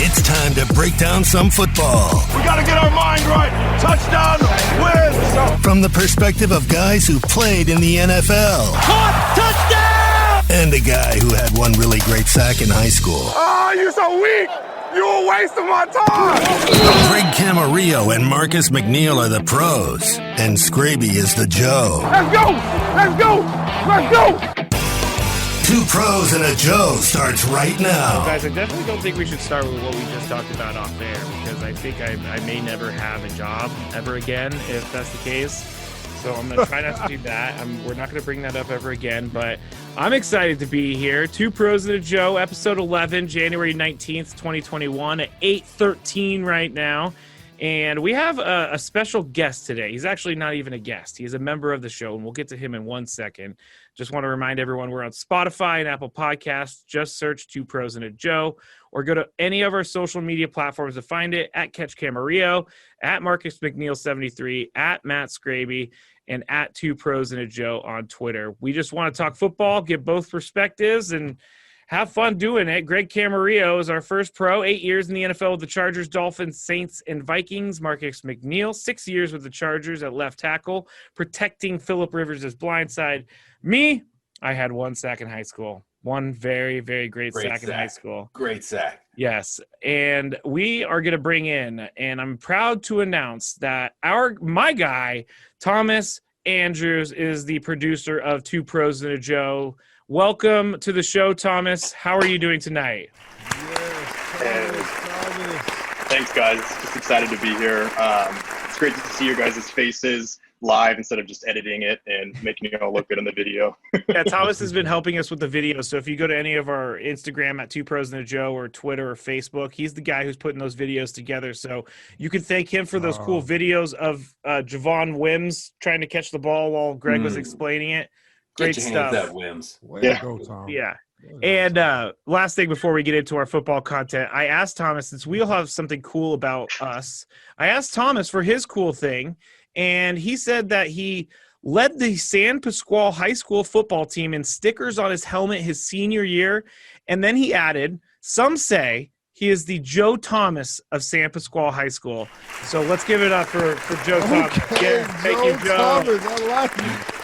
It's time to break down some football. We got to get our mind right. Touchdown, win. From the perspective of guys who played in the NFL. Caught, touchdown! And a guy who had one really great sack in high school. Oh, you're so weak. You're a waste of my time. Greg Camarillo and Marcus McNeill are the pros, and Skraby is the Joe. Let's go. Let's go. Let's go. Two Pros and a Joe starts right now. Guys, I definitely don't think we should start with what we just talked about off air, because I think I may never have a job ever again if that's the case. So I'm going to try not to do that. We're not going to bring that up ever again, but I'm excited to be here. Two Pros and a Joe, episode 11, January 19th, 2021 at 8:13 right now. And we have a special guest today. He's actually not even a guest. He is a member of the show, and we'll get to him in 1 second. Just want to remind everyone we're on Spotify and Apple Podcasts. Just search Two Pros and a Joe, or go to any of our social media platforms to find it, at Catch Camarillo, at Marcus McNeill 73, at Matt Skraby, and at Two Pros and a Joe on Twitter. We just want to talk football, get both perspectives, and have fun doing it. Greg Camarillo is our first pro, 8 years in the NFL with the Chargers, Dolphins, Saints, and Vikings. Marcus McNeill, 6 years with the Chargers at left tackle, protecting Phillip Rivers' blindside. Me, I had one sack in high school. One very, very great sack in high school. Great sack. Yes. And we are going to bring in, and I'm proud to announce that my guy, Thomas Andrews, is the producer of Two Pros and a Joe. Welcome to the show, Thomas. How are you doing tonight? Thomas. Thanks, guys. Just excited to be here. It's great to see your guys' faces live instead of just editing it and making it all look good on the video. Yeah, Thomas has been helping us with the video. So if you go to any of our Instagram at Two Pros and a Joe, or Twitter or Facebook, he's the guy who's putting those videos together. So you can thank him for those cool videos of Javon Wims trying to catch the ball while Greg was explaining it. Great stuff. That Wims. Way to go, Tom. Yeah. And last thing before we get into our football content, I asked Thomas, since we'll have something cool about us, I asked Thomas for his cool thing, and he said that he led the San Pasqual High School football team in stickers on his helmet his senior year, and then he added, some say he is the Joe Thomas of San Pasqual High School. So let's give it up for Joe Thomas. Okay, Thank you, Joe. Thomas, I like it.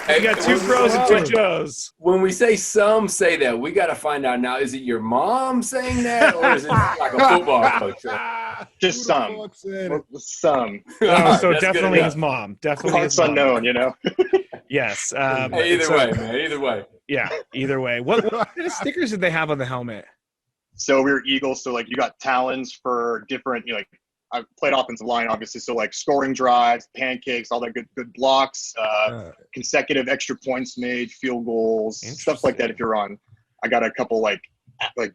We got two pros and two Joes. When we say some say that, we got to find out now, is it your mom saying that, or is it like a football coach? Just some. Some. Oh, so definitely his mom. Definitely his mom. Unknown, you know? Yes. Either way, man. Either way. Yeah, either way. What kind of stickers did they have on the helmet? So we were Eagles, so, like, you got talons for different, you know, like, I played offensive line, obviously, so, like, scoring drives, pancakes, all that good blocks, consecutive extra points made, field goals, stuff like that. If you're on, I got a couple like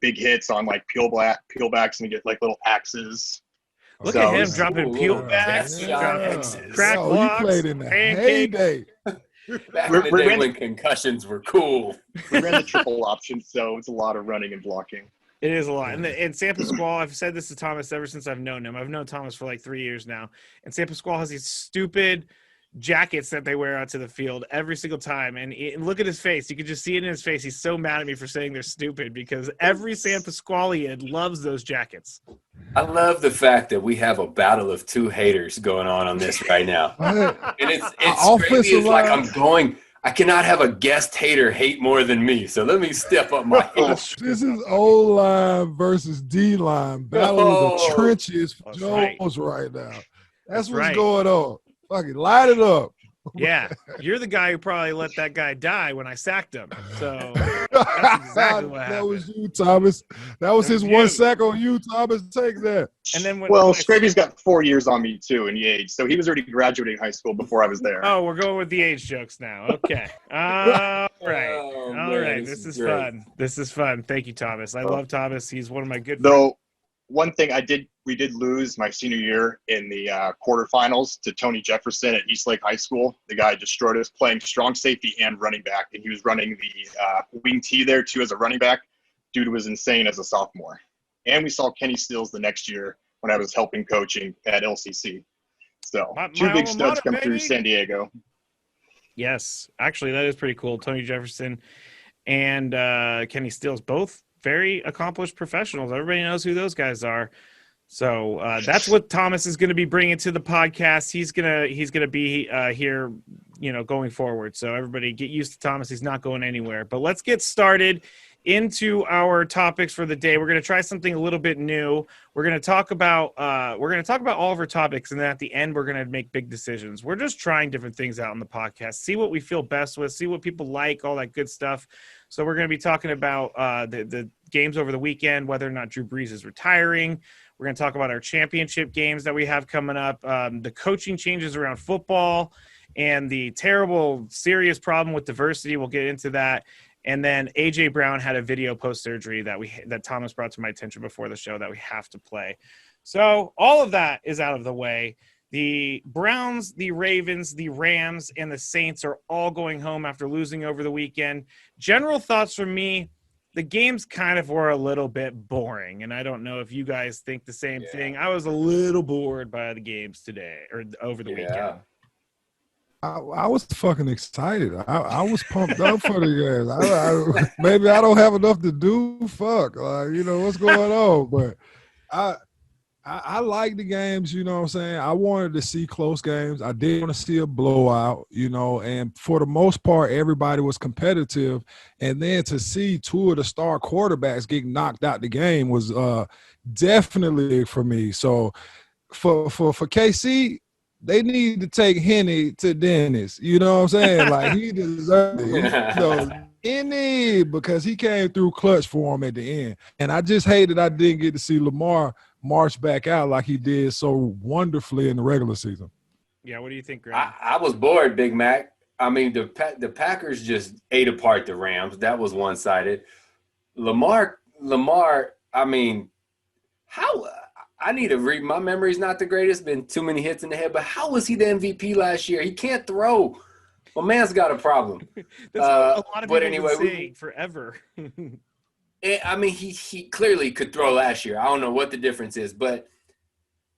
big hits on, like, peel backs, and you get, like, little axes. Look at him dropping peel backs, crack blocks. You played in the heyday. Back in the day when concussions were cool. We ran the triple option, so it's a lot of running and blocking. It is a lot. And San Pasqual, I've said this to Thomas ever since I've known him. I've known Thomas for like 3 years now. And San Pasqual has these stupid jackets that they wear out to the field every single time. And look at his face. You can just see it in his face. He's so mad at me for saying they're stupid, because every San Pasqualian loves those jackets. I love the fact that we have a battle of two haters going on this right now. And it's crazy. It's like I cannot have a guest hater hate more than me, so let me step up my hate. This is O-line versus D-line. Battle of the trenches for Jones right now. That's what's going on. Fucking light it up. Yeah, you're the guy who probably let that guy die when I sacked him. So that's exactly what happened. That was you, Thomas. That was his one sack on you, Thomas. Take that. And then Skraby's got 4 years on me too in the age, so he was already graduating high school before I was there. Oh, we're going with the age jokes now. Okay. All right. All right. This is fun. This is fun. Thank you, Thomas. I love Thomas. He's one of my good friends. Though one thing we did lose my senior year in the quarterfinals to Tony Jefferson at Eastlake High School. The guy destroyed us, playing strong safety and running back, and he was running the wing T there too as a running back. Dude was insane as a sophomore. And we saw Kenny Stills the next year when I was helping coaching at LCC. So two big studs come through San Diego. Yes, actually, that is pretty cool. Tony Jefferson and Kenny Stills, both very accomplished professionals. Everybody knows who those guys are. So that's what Thomas is going to be bringing to the podcast. He's gonna be here, going forward. So everybody get used to Thomas. He's not going anywhere. But let's get started into our topics for the day. We're going to try something a little bit new. We're going to talk about all of our topics, and then at the end we're going to make big decisions. We're just trying different things out on the podcast, see what we feel best with, see what people like, all that good stuff. So we're going to be talking about the games over the weekend, whether or not Drew Brees is retiring. We're going to talk about our championship games that we have coming up, the coaching changes around football, and the terrible, serious problem with diversity. We'll get into that. And then A.J. Brown had a video post-surgery that Thomas brought to my attention before the show that we have to play. So all of that is out of the way. The Browns, the Ravens, the Rams, and the Saints are all going home after losing over the weekend. General thoughts from me, the games kind of were a little bit boring, and I don't know if you guys think the same thing. I was a little bored by the games today or over the weekend. I was fucking excited. I was pumped up for the games. Maybe I don't have enough to do. Fuck, what's going on? But I like the games. You know what I'm saying? I wanted to see close games. I did want to see a blowout. And for the most part, everybody was competitive. And then to see two of the star quarterbacks getting knocked out the game was definitely for me. So for KC. They need to take Henne to Dennis. You know what I'm saying? Like, he deserved it. Because he came through clutch for him at the end. And I just hate that I didn't get to see Lamar march back out like he did so wonderfully in the regular season. Yeah, what do you think, Greg? I was bored, Big Mac. I mean, the Packers just ate apart the Rams. That was one-sided. Lamar, I mean, how – I need to read. My memory's not the greatest. Been too many hits in the head. But how was he the MVP last year? He can't throw. My man's got a problem. That's what a lot of people anyway, have been saying forever. I mean, he clearly could throw last year. I don't know what the difference is, but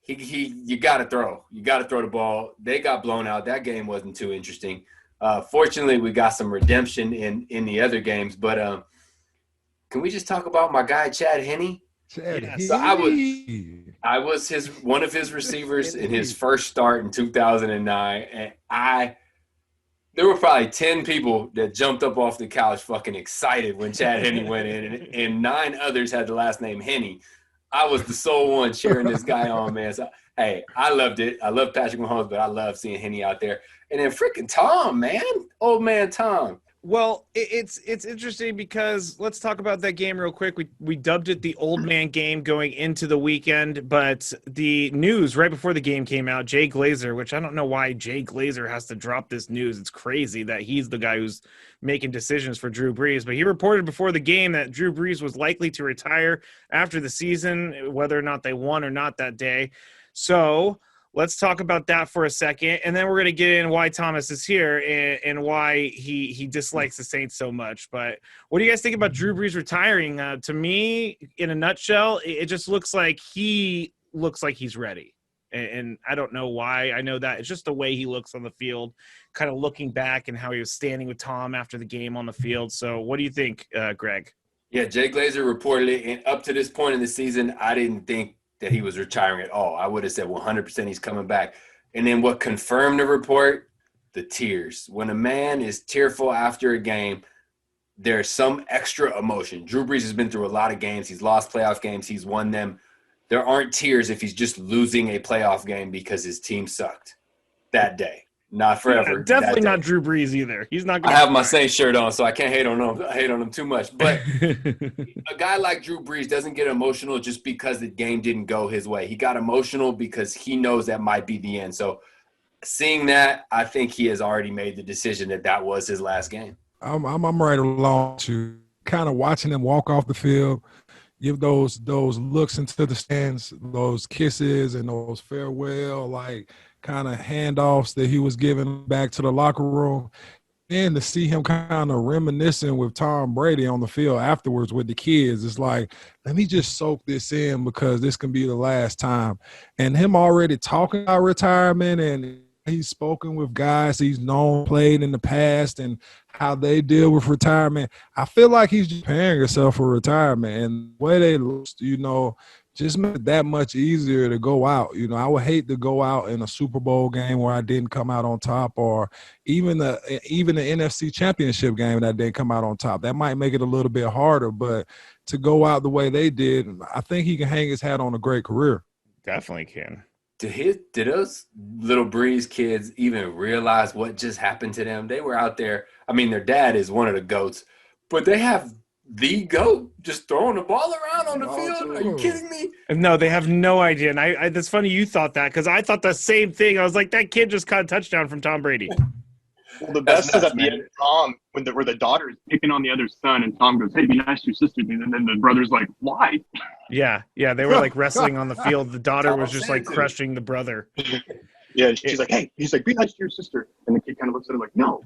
you got to throw. You got to throw the ball. They got blown out. That game wasn't too interesting. Fortunately, we got some redemption in the other games. But can we just talk about my guy Chad Henne? So I was one of his receivers in his first start in 2009, and there were probably 10 people that jumped up off the couch fucking excited when Chad Henne went in, and 9 others had the last name Henne. I was the sole one cheering this guy on, man. So, hey, I loved it. I love Patrick Mahomes, but I love seeing Henne out there. And then freaking Tom, man, old man Tom. Well, it's interesting because let's talk about that game real quick. We dubbed it the old man game going into the weekend, but the news right before the game came out, Jay Glazer, which I don't know why Jay Glazer has to drop this news. It's crazy that he's the guy who's making decisions for Drew Brees, but he reported before the game that Drew Brees was likely to retire after the season, whether or not they won or not that day. So let's talk about that for a second, and then we're going to get in why Thomas is here and why he dislikes the Saints so much. But what do you guys think about Drew Brees retiring? To me, in a nutshell, it just looks like he's ready. And I don't know why. I know that it's just the way he looks on the field, kind of looking back and how he was standing with Tom after the game on the field. So what do you think, Greg? Yeah, Jay Glazer reported it, and up to this point in the season, I didn't think that he was retiring at all. I would have said 100% he's coming back. And then what confirmed the report? The tears. When a man is tearful after a game, there's some extra emotion. Drew Brees has been through a lot of games. He's lost playoff games. He's won them. There aren't tears if he's just losing a playoff game because his team sucked that day. Not forever. Yeah, definitely not Drew Brees either. He's not going to. I have my Saints shirt on, so I can't hate on him too much. But a guy like Drew Brees doesn't get emotional just because the game didn't go his way. He got emotional because he knows that might be the end. So seeing that, I think he has already made the decision that was his last game. I'm right along to kind of watching him walk off the field, give those looks into the stands, those kisses and those farewell, kind of handoffs that he was giving back to the locker room, and to see him kind of reminiscing with Tom Brady on the field afterwards with the kids. It's like, let me just soak this in because this can be the last time. And him already talking about retirement and he's spoken with guys he's known played in the past and how they deal with retirement. I feel like he's just preparing himself for retirement, and the way they lost, just make it that much easier to go out. I would hate to go out in a Super Bowl game where I didn't come out on top, or even the NFC Championship game that didn't come out on top. That might make it a little bit harder, but to go out the way they did, I think he can hang his hat on a great career. Definitely can. Did those little Breeze kids even realize what just happened to them? They were out there. I mean, their dad is one of the GOATs, but they have the GOAT just throwing the ball around on the field. Are you kidding me? No, they have no idea. And I that's funny you thought that, because I thought the same thing. I was like, that kid just caught a touchdown from Tom Brady. Well, the best is at the end, Tom, where the daughter is picking on the other son, and Tom goes, "Hey, be nice to your sister." And then the brother's like, "Why?" Yeah, they were like wrestling on the field. The daughter was just like crushing the brother. Yeah, she's like, "Hey," he's like, "Be nice to your sister." And the kid kind of looks at her like, "No."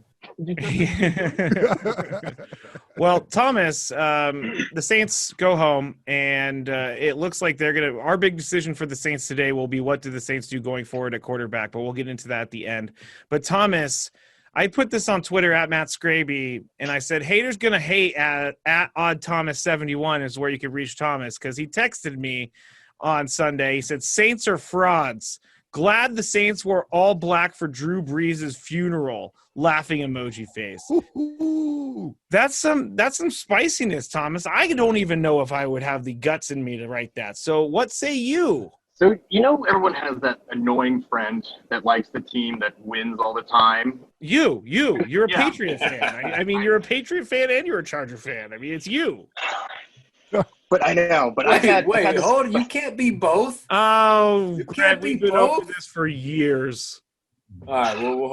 Well, Thomas, the Saints go home, and it looks like our big decision for the Saints today will be what do the Saints do going forward at quarterback, but we'll get into that at the end. But Thomas, I put this on Twitter at Matt Skraby, and I said, haters going to hate at Odd Thomas 71 is where you can reach Thomas, because he texted me on Sunday. He said, Saints are frauds. Glad the Saints wore all black for Drew Brees' funeral. Laughing emoji face. Ooh. That's some spiciness, Thomas. I don't even know if I would have the guts in me to write that. So what say you? So, everyone has that annoying friend that likes the team that wins all the time. You're a Patriot fan. I mean, you're a Patriot fan and you're a Charger fan. I mean, it's you. But I know. But hold on. You can't be both. Oh, you can't be we've been both. over this for years. All right, we'll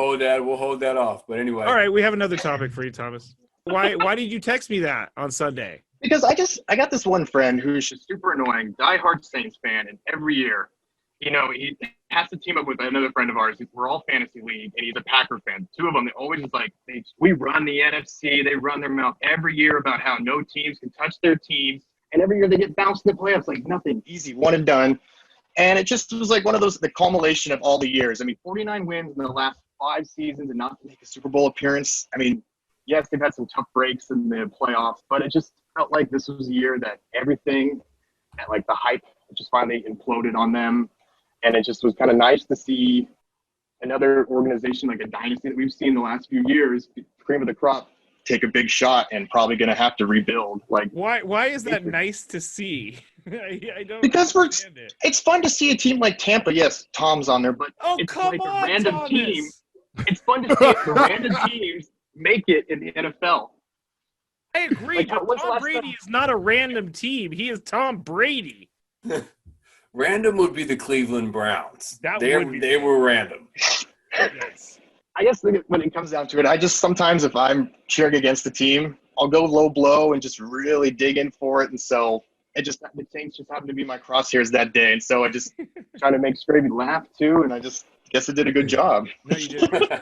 hold that off. But anyway. All right, we have another topic for you, Thomas. Why did you text me that on Sunday? Because I got this one friend who's just super annoying, diehard Saints fan, and every year, he has to team up with another friend of ours. We're all fantasy league, and he's a Packer fan. Two of them, they always just like, we run the NFC. They run their mouth every year about how no teams can touch their teams. And every year they get bounced in the playoffs, like nothing, easy, one and done. And it just was like one of those, the culmination of all the years. I mean, 49 wins in the last 5 seasons and not to make a Super Bowl appearance. I mean, yes, they've had some tough breaks in the playoffs, but it just felt like this was a year that everything, like the hype, just finally imploded on them. And it just was kind of nice to see another organization, like a dynasty that we've seen the last few years, cream of the crop, take a big shot and probably going to have to rebuild. Like, why is that nice to see? I don't because understand it. It's fun to see a team like Tampa. Yes, Tom's on there, but it's come like on, a random Thomas. team. It's fun to see the random teams make it in the NFL. I agree. Like, But Tom Brady is not a random team. He is Tom Brady. Random would be the Cleveland Browns. They were random. Yes. I guess when it comes down to it, I just sometimes if I'm cheering against the team, I'll go low blow and just really dig in for it. And so the Saints just happened to be my crosshairs that day. And so I just trying to make Skraby laugh too. And I just guess it did a good job. No, you didn't.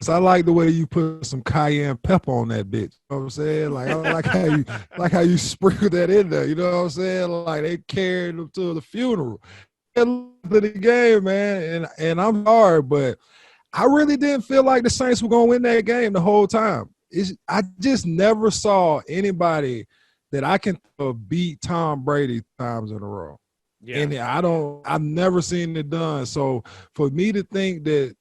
So I like the way you put some cayenne pepper on that bitch. You know what I'm saying? Like, I like how you sprinkle that in there. You know what I'm saying? Like they carried them to the funeral. And to the game, man. And I'm sorry, but I really didn't feel like the Saints were going to win that game the whole time. I just never saw anybody that I can beat Tom Brady times in a row. Yeah. And I've never seen it done. So for me to think that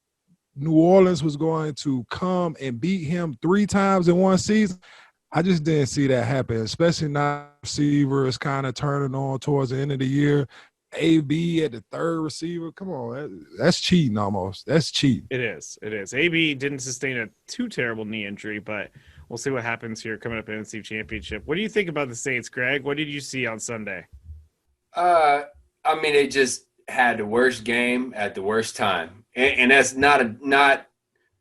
New Orleans was going to come and beat him 3 times in one season, I just didn't see that happen, especially now receivers kind of turning on towards the end of the year. AB at the third receiver. Come on, that's cheating almost. That's cheating. It is. AB didn't sustain a too terrible knee injury, but we'll see what happens here coming up in the NFC Championship. What do you think about the Saints, Greg? What did you see on Sunday? I mean, they just had the worst game at the worst time. And that's not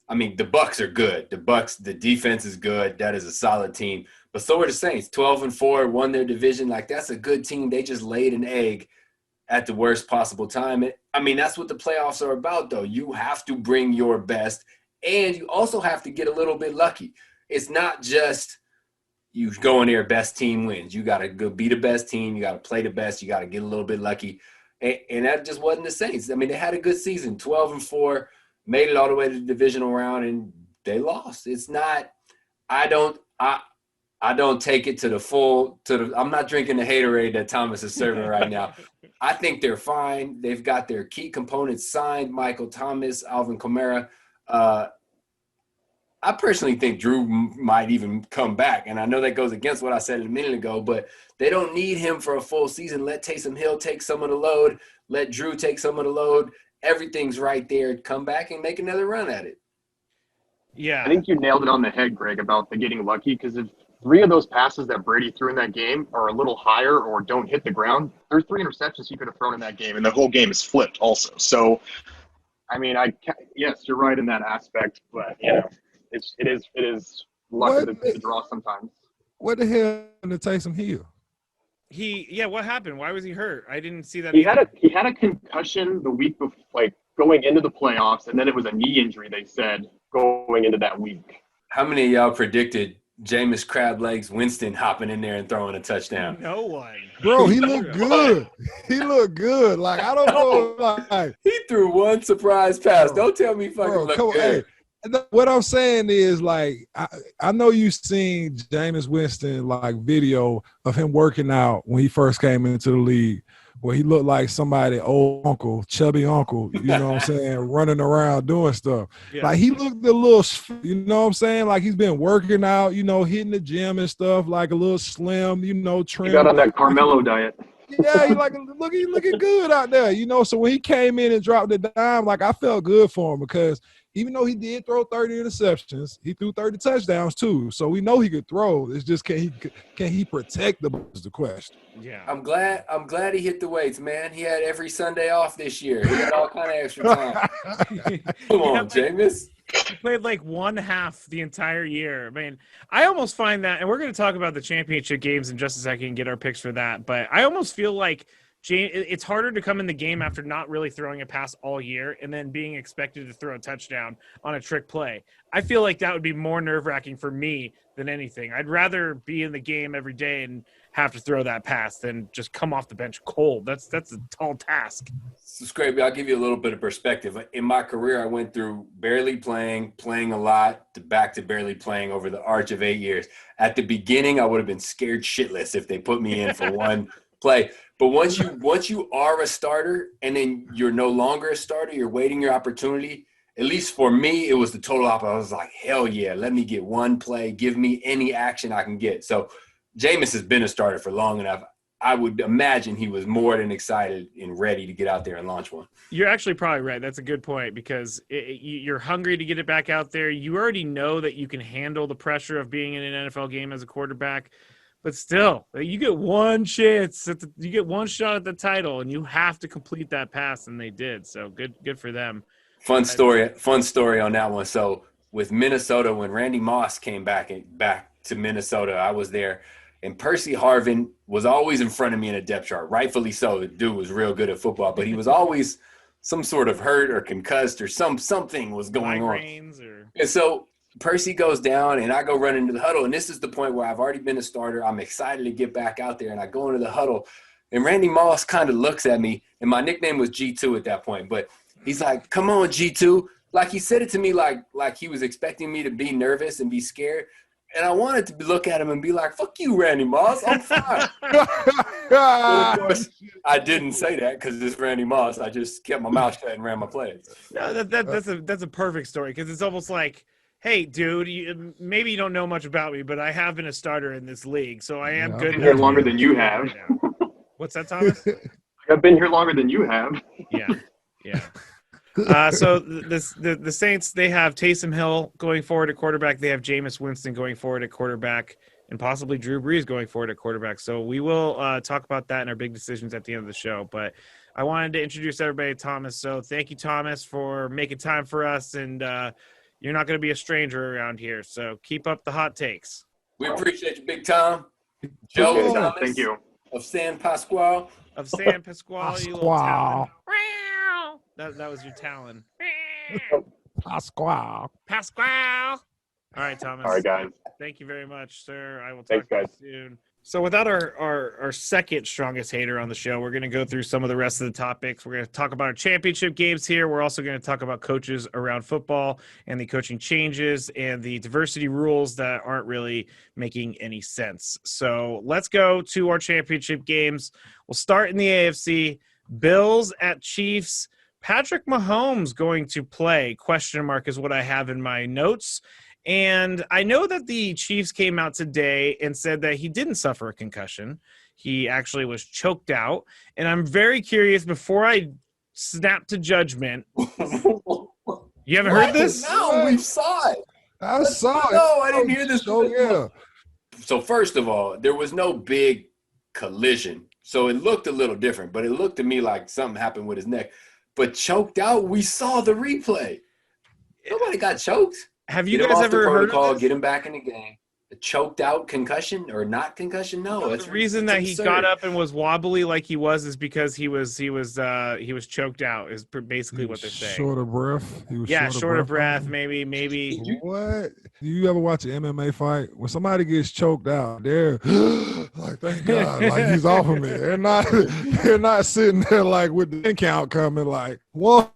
I mean, the Bucs are good. The defense is good. That is a solid team. But so are the Saints. 12-4, won their division. Like, that's a good team. They just laid an egg at the worst possible time. I mean, that's what the playoffs are about, though. You have to bring your best, and you also have to get a little bit lucky. It's not just you go in there, best team wins. You got to go be the best team. You got to play the best. You got to get a little bit lucky. And that just wasn't the Saints. I mean, they had a good season, 12-4, made it all the way to the divisional round, and they lost. It's not – I don't take it to the full – I'm not drinking the haterade that Thomas is serving right now. I think they're fine. They've got their key components signed, Michael Thomas, Alvin Kamara. I personally think Drew might even come back, and I know that goes against what I said a minute ago, but they don't need him for a full season. Let Taysom Hill take some of the load. Let Drew take some of the load. Everything's right there. Come back and make another run at it. Yeah. I think you nailed it on the head, Greg, about the getting lucky, because if 3 of those passes that Brady threw in that game are a little higher or don't hit the ground, there's 3 interceptions he could have thrown in that game, and the whole game is flipped also. So, I mean, yes, you're right in that aspect, but, you know, it is luck of the draw sometimes. What the hell happened to Taysom Hill? What happened? Why was he hurt? I didn't see that. He had a concussion the week before, like going into the playoffs, and then it was a knee injury, they said, going into that week. How many of y'all predicted Jameis Crab Legs Winston hopping in there and throwing a touchdown? No one. Bro, he looked good. He looked good. Like, I don't know. Like, he threw one surprise pass. Don't tell me fucking look good. Hey, what I'm saying is, like, I know you've seen Jameis Winston, like, video of him working out when he first came into the league, where he looked like somebody, old uncle, chubby uncle, you know what I'm saying, running around doing stuff. Yeah. Like, he looked a little, you know what I'm saying, like he's been working out, you know, hitting the gym and stuff, like a little slim, you know, trim. He got on that Camarillo diet. Yeah, he looking good out there, you know. So when he came in and dropped the dime, like, I felt good for him, because even though he did throw 30 interceptions, he threw 30 touchdowns too. So we know he could throw. It's just can he protect the ball is the question. Yeah. I'm glad he hit the weights, man. He had every Sunday off this year. He had all kind of extra time. Come on, Jameis. He played like one half the entire year. I mean, I almost find that, and we're going to talk about the championship games in just a second and get our picks for that, but I almost feel like it's harder to come in the game after not really throwing a pass all year and then being expected to throw a touchdown on a trick play. I feel like that would be more nerve-wracking for me than anything. I'd rather be in the game every day and have to throw that pass than just come off the bench cold. That's a tall task. So, Skraby, I'll give you a little bit of perspective. In my career, I went through barely playing a lot, to back to barely playing over the arch of 8 years. At the beginning, I would have been scared shitless if they put me in for one play. But once you are a starter and then you're no longer a starter, you're waiting your opportunity. At least for me, it was the total opposite. I was like, hell yeah, let me get one play. Give me any action I can get. So Jameis has been a starter for long enough. I would imagine he was more than excited and ready to get out there and launch one. You're actually probably right. That's a good point, because you're hungry to get it back out there. You already know that you can handle the pressure of being in an NFL game as a quarterback. But still, you get one chance. You get one shot at the title, and you have to complete that pass, and they did. So good for them. Fun story on that one. So with Minnesota, when Randy Moss came back to Minnesota, I was there, and Percy Harvin was always in front of me in a depth chart. Rightfully so. The dude was real good at football, but he was always some sort of hurt or concussed or something was going on. And so Percy goes down, and I go run into the huddle, and this is the point where I've already been a starter. I'm excited to get back out there, and I go into the huddle, and Randy Moss kind of looks at me, and my nickname was G2 at that point, but he's like, "Come on, G2." Like, he said it to me like he was expecting me to be nervous and be scared, and I wanted to look at him and be like, "Fuck you, Randy Moss, I'm fine." But of course, I didn't say that because it's Randy Moss. I just kept my mouth shut and ran my plays. No, that's a perfect story, because it's almost like, hey, dude, maybe you don't know much about me, but I have been a starter in this league, so I am good. I've been here longer than you have. What's that, Thomas? I've been here longer than you have. Yeah. So the Saints, they have Taysom Hill going forward at quarterback. They have Jameis Winston going forward at quarterback, and possibly Drew Brees going forward at quarterback. So we will talk about that in our big decisions at the end of the show. But I wanted to introduce everybody to Thomas. So thank you, Thomas, for making time for us, and you're not going to be a stranger around here, so keep up the hot takes. We appreciate you, Big Tom. Joe Thomas, thank you. Of San Pasquale. Of San Pasquale, you little Talon. That was your Talon. Pasquale. All right, Thomas. All right, guys. Thank you very much, sir. I will talk to you soon. So without our second strongest hater on the show, we're going to go through some of the rest of the topics. We're going to talk about our championship games here. We're also going to talk about coaches around football and the coaching changes and the diversity rules that aren't really making any sense. So let's go to our championship games. We'll start in the AFC. Bills at Chiefs. Patrick Mahomes going to play, question mark is what I have in my notes. And I know that the Chiefs came out today and said that he didn't suffer a concussion. He actually was choked out. And I'm very curious, before I snap to judgment, you haven't heard this? No, we saw it. I saw it. No, I didn't hear this. Oh, yeah. So first of all, there was no big collision. So it looked a little different, but it looked to me like something happened with his neck. But choked out, we saw the replay. Nobody got choked. Have you guys ever heard of this? Get him back in the game. A choked out concussion or not concussion? No, the reason that he got up and was wobbly like he was is because he was choked out. Is basically what they're saying. Short of breath. He was short of breath. Maybe. What? Do you ever watch an MMA fight when somebody gets choked out? They're like, thank God, like he's off of me. They're not sitting there like with the count coming like 1,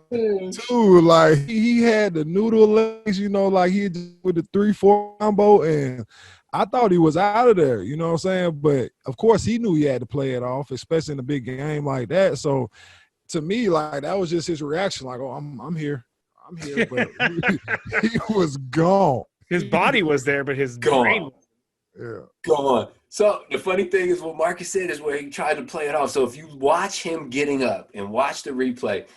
2. Like he had the noodle legs, like he did with the 3-4 combo, and I thought he was out of there. You know what I'm saying? But of course, he knew he had to play it off, especially in a big game like that. So to me, like that was just his reaction. Like, oh, I'm here. But he was gone. His body was there, but his brain was gone. So the funny thing is what Marcus said is where he tried to play it off. So if you watch him getting up and watch the replay,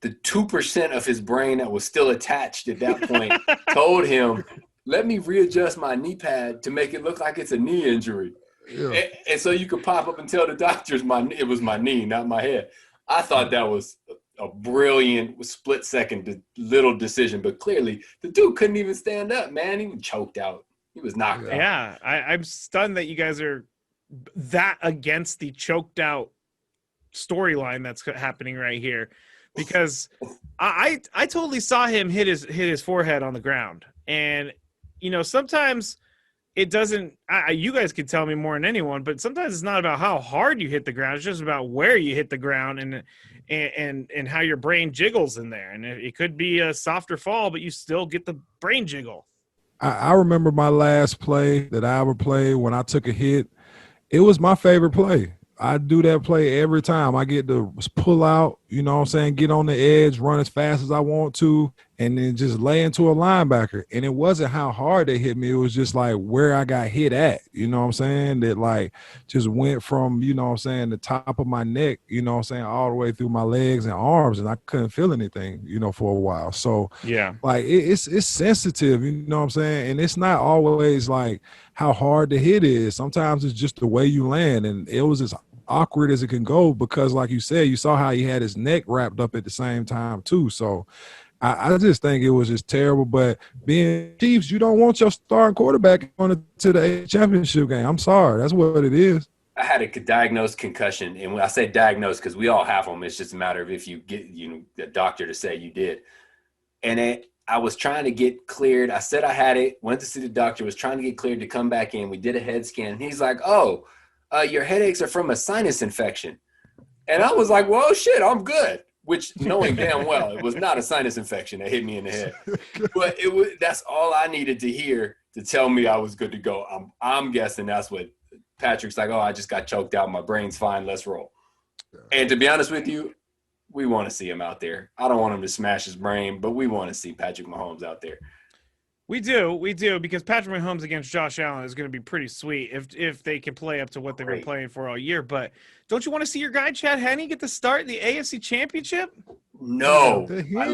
the 2% of his brain that was still attached at that point told him, let me readjust my knee pad to make it look like it's a knee injury. Yeah. And so you could pop up and tell the doctors it was my knee, not my head. I thought that was a brilliant split-second little decision, but clearly the dude couldn't even stand up, man. He was choked out. He was knocked out. Yeah, I'm stunned that you guys are that against the choked out storyline that's happening right here, because I totally saw him hit his forehead on the ground, and sometimes it doesn't. You guys could tell me more than anyone, but sometimes it's not about how hard you hit the ground; it's just about where you hit the ground and how your brain jiggles in there. And it could be a softer fall, but you still get the brain jiggle. I remember my last play that I ever played when I took a hit. It was my favorite play. I do that play every time. I get to pull out, get on the edge, run as fast as I want to, and then just lay into a linebacker. And it wasn't how hard they hit me. It was just like where I got hit at, that like just went from, the top of my neck, all the way through my legs and arms, and I couldn't feel anything, for a while. So yeah, like it's sensitive, and it's not always like how hard the hit is. Sometimes it's just the way you land, and it was as awkward as it can go because, like you said, you saw how he had his neck wrapped up at the same time too. So I just think it was just terrible. But being Chiefs, you don't want your starting quarterback going to the AFC Championship game. I'm sorry, that's what it is. I had a diagnosed concussion, and when I say diagnosed, because we all have them, it's just a matter of if you get the doctor to say you did. And I was trying to get cleared. I said I had it, went to see the doctor, was trying to get cleared to come back in. We did a head scan, and he's like, your headaches are from a sinus infection. And I was like, well, shit, I'm good. Which, knowing damn well, it was not a sinus infection that hit me in the head. But that's all I needed to hear to tell me I was good to go. I'm guessing that's what Patrick's like, I just got choked out. My brain's fine. Let's roll. And to be honest with you, we want to see him out there. I don't want him to smash his brain, but we want to see Patrick Mahomes out there. We do, because Patrick Mahomes against Josh Allen is going to be pretty sweet if they can play up to what they've been playing for all year. But don't you want to see your guy Chad Henne get to start in the AFC Championship? No. Why?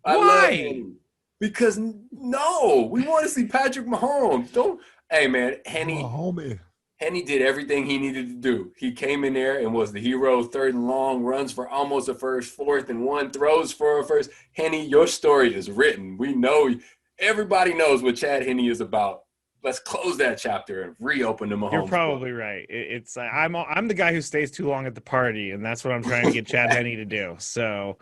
I love him. Because no, we want to see Patrick Mahomes. Hey man, Henne did everything he needed to do. He came in there and was the hero, 3rd and long, runs for almost a first, 4th and 1, throws for a first. Henne, your story is written. We know, everybody knows what Chad Henne is about. Let's close that chapter and reopen the Mahomes. You're probably right. It's I'm the guy who stays too long at the party, and that's what I'm trying to get Chad Henne to do. So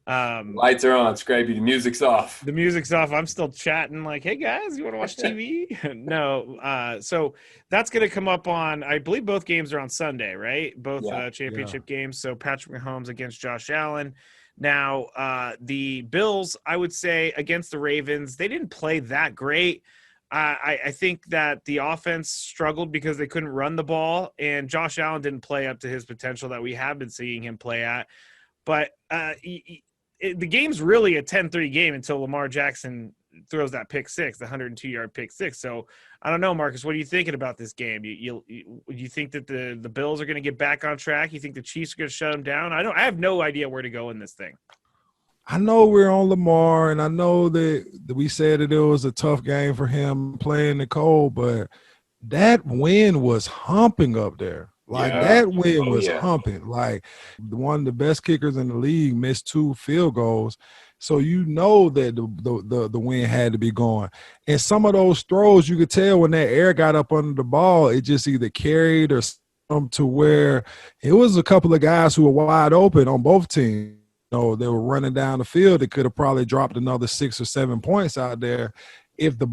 Lights are on, Skraby. The music's off. The music's off. I'm still chatting like, hey, guys, you want to watch TV? No. So that's going to come up on, I believe both games are on Sunday, right? Both championship games. So Patrick Mahomes against Josh Allen. Now, the Bills, I would say, against the Ravens, they didn't play that great. I think that the offense struggled because they couldn't run the ball, and Josh Allen didn't play up to his potential that we have been seeing him play at. But the game's really a 10-3 game until Lamar Jackson throws that pick six, the 102-yard pick six. So I don't know, Marcus, what are you thinking about this game? You think that the Bills are going to get back on track? You think the Chiefs are going to shut them down? I have no idea where to go in this thing. I know we're on Lamar, and I know that we said that it was a tough game for him playing the cold, but that wind was humping up there. That win was humping. Like, one of the best kickers in the league missed 2 field goals. So you know that the wind had to be going. And some of those throws, you could tell when that air got up under the ball, it just either carried or some to where it was a couple of guys who were wide open on both teams. They were running down the field. They could have probably dropped another 6 or 7 points out there if the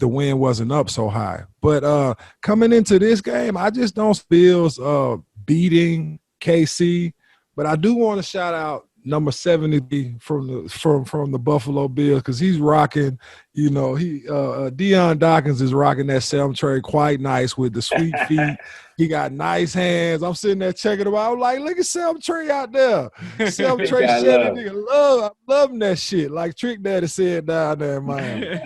wind wasn't up so high. But coming into this game, I just don't feel beating KC. But I do want to shout out number 70 from the Buffalo Bills, because he's rocking. Deion Dawkins is rocking that Sam Trey quite nice with the sweet feet. He got nice hands. I'm sitting there checking him out. I'm like, look at Sam Trey out there. Sam Trey said I'm loving that shit. Like Trick Daddy said down there in Miami.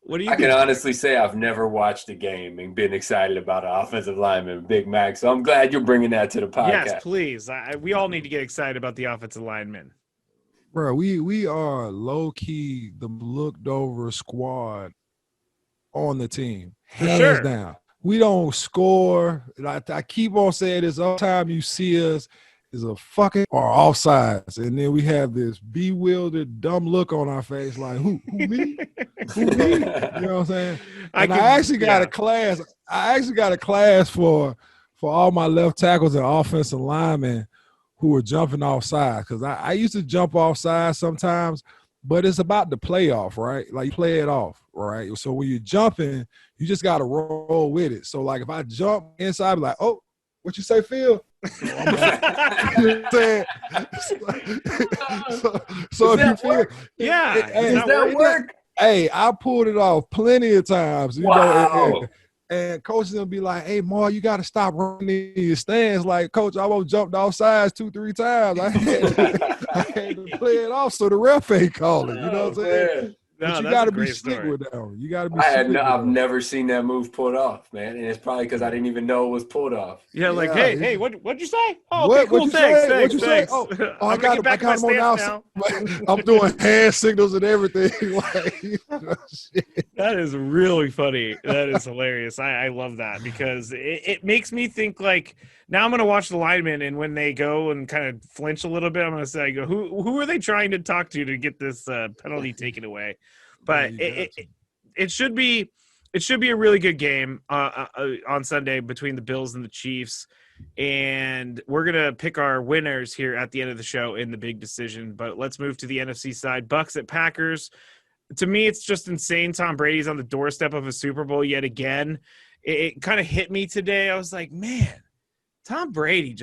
What do you I can honestly say I've never watched a game and been excited about an offensive lineman, Big Mac. So I'm glad you're bringing that to the podcast. Yes, please. We all need to get excited about the offensive linemen. Bro, we are low-key the looked-over squad on the team. Hands down. We don't score. I keep on saying this all the time you see us is a fucking or offsides. And then we have this bewildered, dumb look on our face like, who me? Who me? You know what I'm saying? And I actually got a class. I actually got a class for all my left tackles and offensive linemen who were jumping off sides. Because I used to jump off sides sometimes, but it's about the playoff, right? Like, you play it off, right? So when you're jumping, you just got to roll with it. So, like, if I jump inside, I'm like, oh, what you say, Phil? You know what I'm saying? So if you feel – does that work? Hey, I pulled it off plenty of times. You know, and coaches will be like, hey, Mar, you got to stop running in your stands. Like, Coach, I almost jumped off sides 2-3 times. I had to play it off so the ref ain't calling. You know what I'm saying? No, but you got to be slick with that one. You got to be I've never seen that move pulled off, man. And it's probably because I didn't even know it was pulled off. Yeah, like, hey, what'd you say? Oh, okay, cool, thanks. Oh, I got him on now. I'm doing hand signals and everything. That is really funny. That is hilarious. I love that because it makes me think, like, now I'm going to watch the linemen, and when they go and kind of flinch a little bit, I'm going to say, who are they trying to talk to get this penalty taken away? But it should be a really good game on Sunday between the Bills and the Chiefs, and we're going to pick our winners here at the end of the show in the big decision. But let's move to the NFC side. Bucks at Packers. To me, it's just insane. Tom Brady's on the doorstep of a Super Bowl yet again. It kind of hit me today. I was like, man, Tom Brady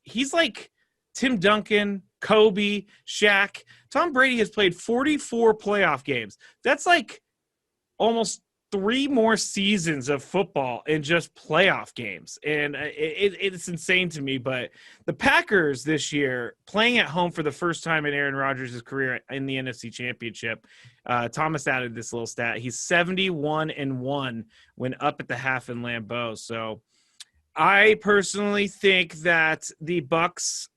he's like Tim Duncan, Kobe, Shaq. Tom Brady has played 44 playoff games. That's like almost 3 more seasons of football in just playoff games. And it's insane to me. But the Packers this year, playing at home for the first time in Aaron Rodgers' career in the NFC Championship, Thomas added this little stat. He's 71-1 when up at the half in Lambeau. So I personally think that the Bucks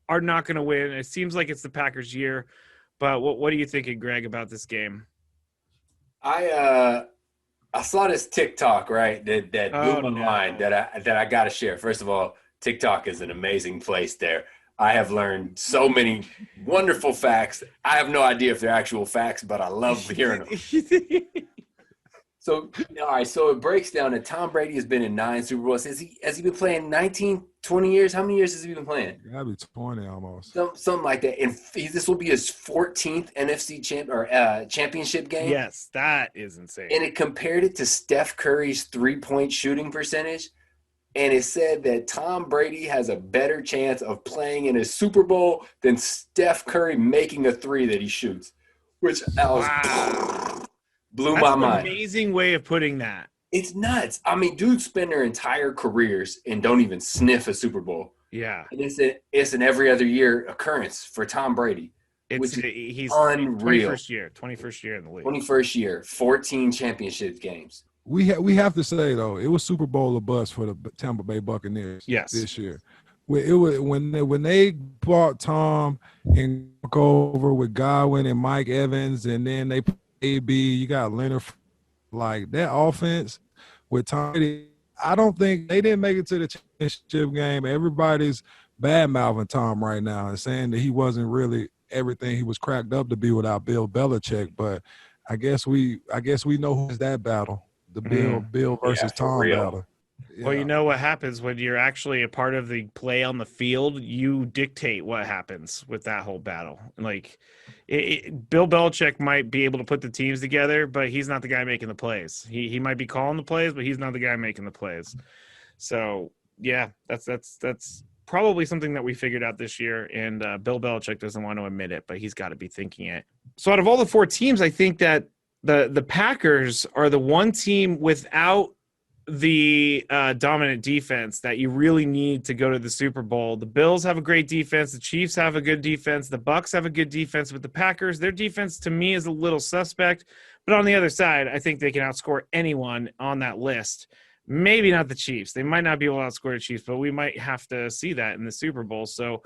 are not going to win. It seems like it's the Packers' year, but what are you thinking, Greg, about this game? I saw this TikTok, right? That blew my mind that I got to share. First of all, TikTok is an amazing place there. I have learned so many wonderful facts. I have no idea if they're actual facts, but I love hearing them. So, all right, so it breaks down that Tom Brady has been in 9 Super Bowls. Has he been playing 19 20 years? How many years has he been playing? Gotta be 20 almost. Something like that. And this will be his 14th NFC championship game. Yes, that is insane. And it compared it to Steph Curry's 3-point shooting percentage. And it said that Tom Brady has a better chance of playing in a Super Bowl than Steph Curry making a three that he shoots, which blew my mind. Amazing way of putting that. It's nuts. I mean, dudes spend their entire careers and don't even sniff a Super Bowl. Yeah. And it's an every other year occurrence for Tom Brady. He's unreal. 21st year in the league. 21st year, 14 championship games. We have to say, though, it was Super Bowl or bust for the Tampa Bay Buccaneers this year. When they brought Tom and took over with Godwin and Mike Evans, and then they put AB, you got Leonard, like that offense with Tom Brady, I don't think they didn't make it to the championship game. Everybody's bad-mouthing Tom right now and saying that he wasn't really everything he was cracked up to be without Bill Belichick. But I guess we know who's that battle. The Bill versus Tom battle. Yeah. Well, you know what happens when you're actually a part of the play on the field. You dictate what happens with that whole battle. Like, Bill Belichick might be able to put the teams together, but he's not the guy making the plays. He might be calling the plays, but he's not the guy making the plays. So, yeah, that's probably something that we figured out this year, and Bill Belichick doesn't want to admit it, but he's got to be thinking it. So, out of all the four teams, I think that the Packers are the one team without the dominant defense that you really need to go to the Super Bowl. The Bills have a great defense. The Chiefs have a good defense. The Bucs have a good defense. But the Packers, their defense to me is a little suspect. But on the other side, I think they can outscore anyone on that list. Maybe not the Chiefs. They might not be able to outscore the Chiefs, but we might have to see that in the Super Bowl. So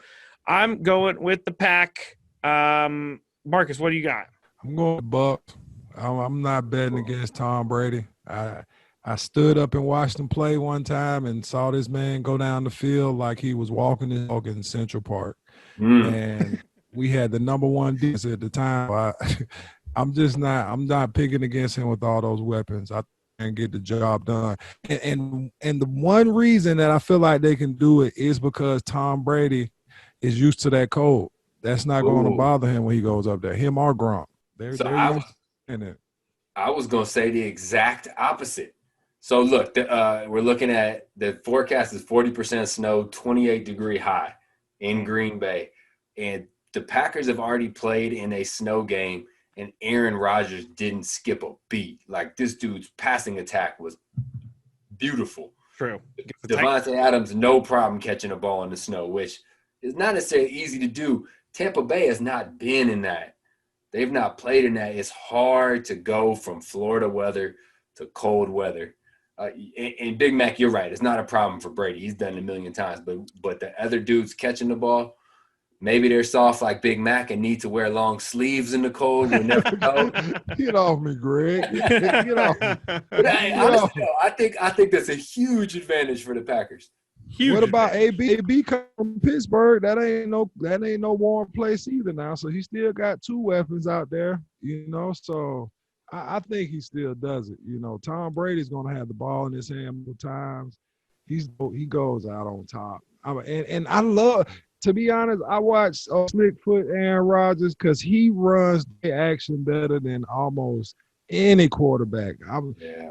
I'm going with the Pack. Marcus, what do you got? I'm going with Bucs. I'm not betting against Tom Brady. I stood up and watched him play one time and saw this man go down the field like he was walking his dog in Central Park. And we had the number one defense at the time. I'm not picking against him with all those weapons. I can get the job done. And the one reason that I feel like they can do it is because Tom Brady is used to that cold. That's not going to bother him when he goes up there. Him or Gronk. They're used to it. I was going to say the exact opposite. So, look, we're looking at the forecast is 40% snow, 28-degree high in Green Bay. And the Packers have already played in a snow game, and Aaron Rodgers didn't skip a beat. Like, this dude's passing attack was beautiful. True. Devontae Adams, no problem catching a ball in the snow, which is not necessarily easy to do. Tampa Bay has not been in that. They've not played in that. It's hard to go from Florida weather to cold weather. And Big Mac, you're right. It's not a problem for Brady. He's done it a million times. But the other dudes catching the ball, maybe they're soft like Big Mac and need to wear long sleeves in the cold. We'll never know. Get off me, Greg. Get off me. But honestly, I think that's a huge advantage for the Packers. Huge what about advantage. AB coming from Pittsburgh? That ain't no warm place either now. So he still got two weapons out there, so I think he still does it. Tom Brady's going to have the ball in his hand more times. He goes out on top. And I love, to be honest, I watch Slickfoot Aaron Rodgers because he runs the action better than almost any quarterback.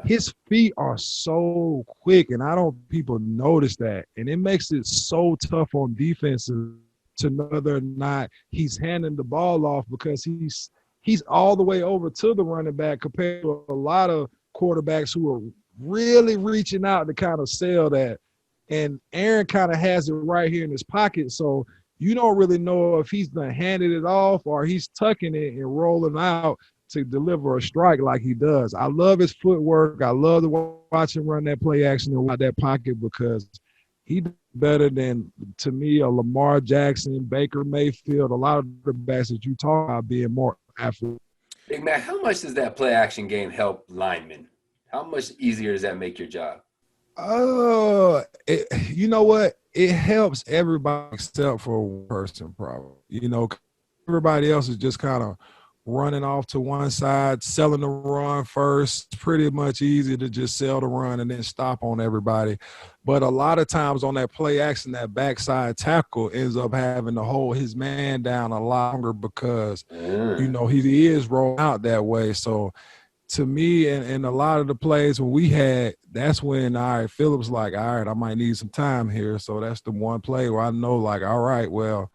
His feet are so quick, and I don't people notice that. And it makes it so tough on defenses to know whether or not he's handing the ball off because he's all the way over to the running back compared to a lot of quarterbacks who are really reaching out to kind of sell that. And Aaron kind of has it right here in his pocket. So you don't really know if he's done handed it off or he's tucking it and rolling out to deliver a strike like he does. I love his footwork. I love to watch him run that play action and watch that pocket because he's better than, to me, a Lamar Jackson, Baker Mayfield, a lot of the backs that you talk about being more athletic. Big Mac, how much does that play action game help linemen? How much easier does that make your job? You know what? It helps everybody except for one person, probably. Everybody else is just kind of running off to one side, selling the run first. It's pretty much easy to just sell the run and then stop on everybody. But a lot of times on that play action, that backside tackle ends up having to hold his man down a lot longer because, he is rolling out that way. So to me, and a lot of the plays when we had, that's when, all right, Phillips like, all right, I might need some time here. So that's the one play where I know, like, all right, well,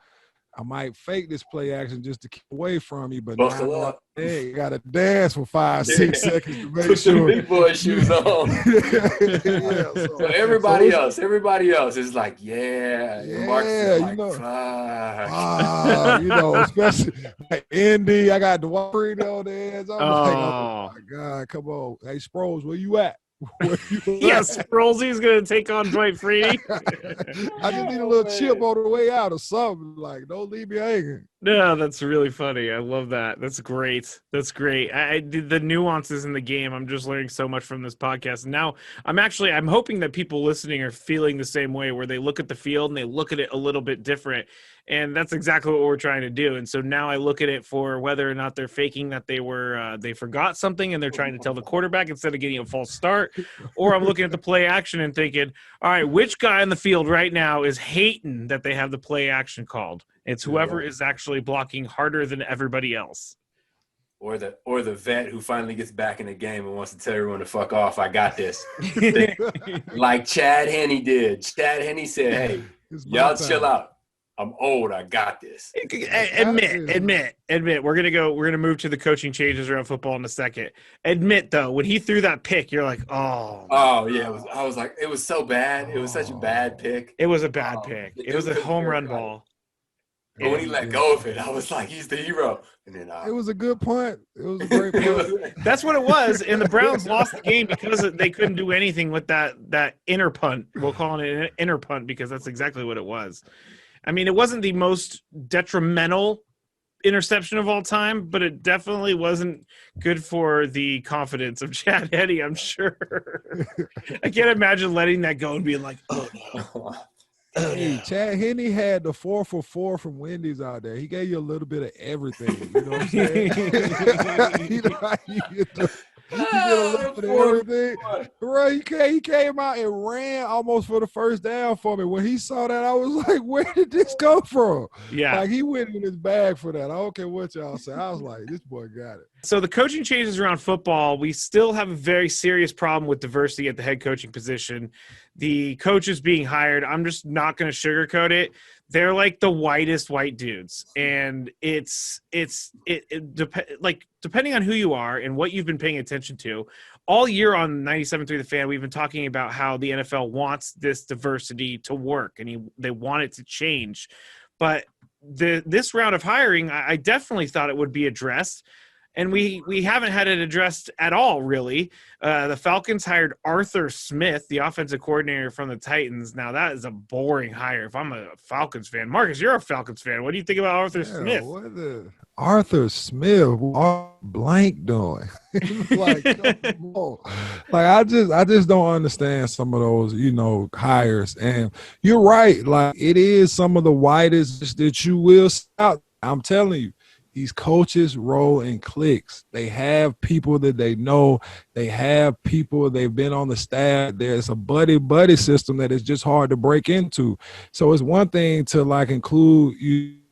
I might fake this play action just to keep away from you, but buckle now up. You got to dance for 5-6 seconds to make Put sure. Put big boy shoes on. So everybody else is like, yeah. And Marcus is like, fuck. Especially like Indy. I got Dwight on there. So I'm like, oh my God, come on. Hey, Sproles, where you at? Yes, Sprolesy's going to take on Dwight Freeney. I just need a little chip on the way out or something. Like, don't leave me hanging. No, that's really funny. I love that. That's great. That's great. The nuances in the game, I'm just learning so much from this podcast. And now I'm hoping that people listening are feeling the same way, where they look at the field and they look at it a little bit different. And that's exactly what we're trying to do. And so now I look at it for whether or not they're faking that they forgot something and they're trying to tell the quarterback instead of getting a false start, or I'm looking at the play action and thinking, all right, which guy in the field right now is hating that they have the play action called? It's whoever is actually blocking harder than everybody else. Or the vet who finally gets back in the game and wants to tell everyone to fuck off. I got this. Like Chad Henne did. Chad Henne said, hey, y'all chill out. I'm old. I got this. Admit. We're gonna move to the coaching changes around football in a second. Admit though, when he threw that pick, you're like, oh yeah. I was like, it was so bad. It was such a bad pick. It was a bad pick. It was a home run ball. But when he let go of it, I was like, he's the hero. And then it was a good punt. It was a great punt. That's what it was. And the Browns lost the game because they couldn't do anything with that inner punt. We'll call it an inner punt because that's exactly what it was. I mean, it wasn't the most detrimental interception of all time, but it definitely wasn't good for the confidence of Chad Henne, I'm sure. I can't imagine letting that go and being like, oh no. Hey, Chad Henne had the 4 for 4 from Wendy's out there. He gave you a little bit of everything. You know what I'm saying? You get a little bit of everything. Right? He came out and ran almost for the first down for me. When he saw that, I was like, where did this come from? Yeah. Like, he went in his bag for that. I don't care what y'all say. I was like, this boy got it. So the coaching changes around football, we still have a very serious problem with diversity at the head coaching position. The coaches being hired, I'm just not going to sugarcoat it. They're like the whitest white dudes. And depending on who you are and what you've been paying attention to, all year on 97.3 The Fan, we've been talking about how the NFL wants this diversity to work and they want it to change. But this round of hiring, I definitely thought it would be addressed. And we haven't had it addressed at all, really. The Falcons hired Arthur Smith, the offensive coordinator from the Titans. Now, that is a boring hire if I'm a Falcons fan. Marcus, you're a Falcons fan. What do you think about Arthur Smith? What the Arthur Smith? What blank doing? Like, come on. Like, I just don't understand some of those, hires. And you're right. Like, it is some of the whitest that you will see out. I'm telling you. These coaches roll in cliques. They have people that they know. They have people they've been on the staff. There's a buddy system that is just hard to break into. So it's one thing to include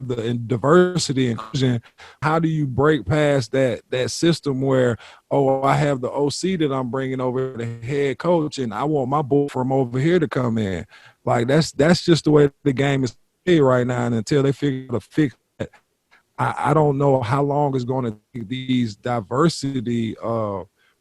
the diversity and inclusion. How do you break past that system where, I have the OC that I'm bringing over the head coach, and I want my boy from over here to come in. Like that's just the way the game is played right now. And until they figure out to fix that, I don't know how long it's going to take these diversity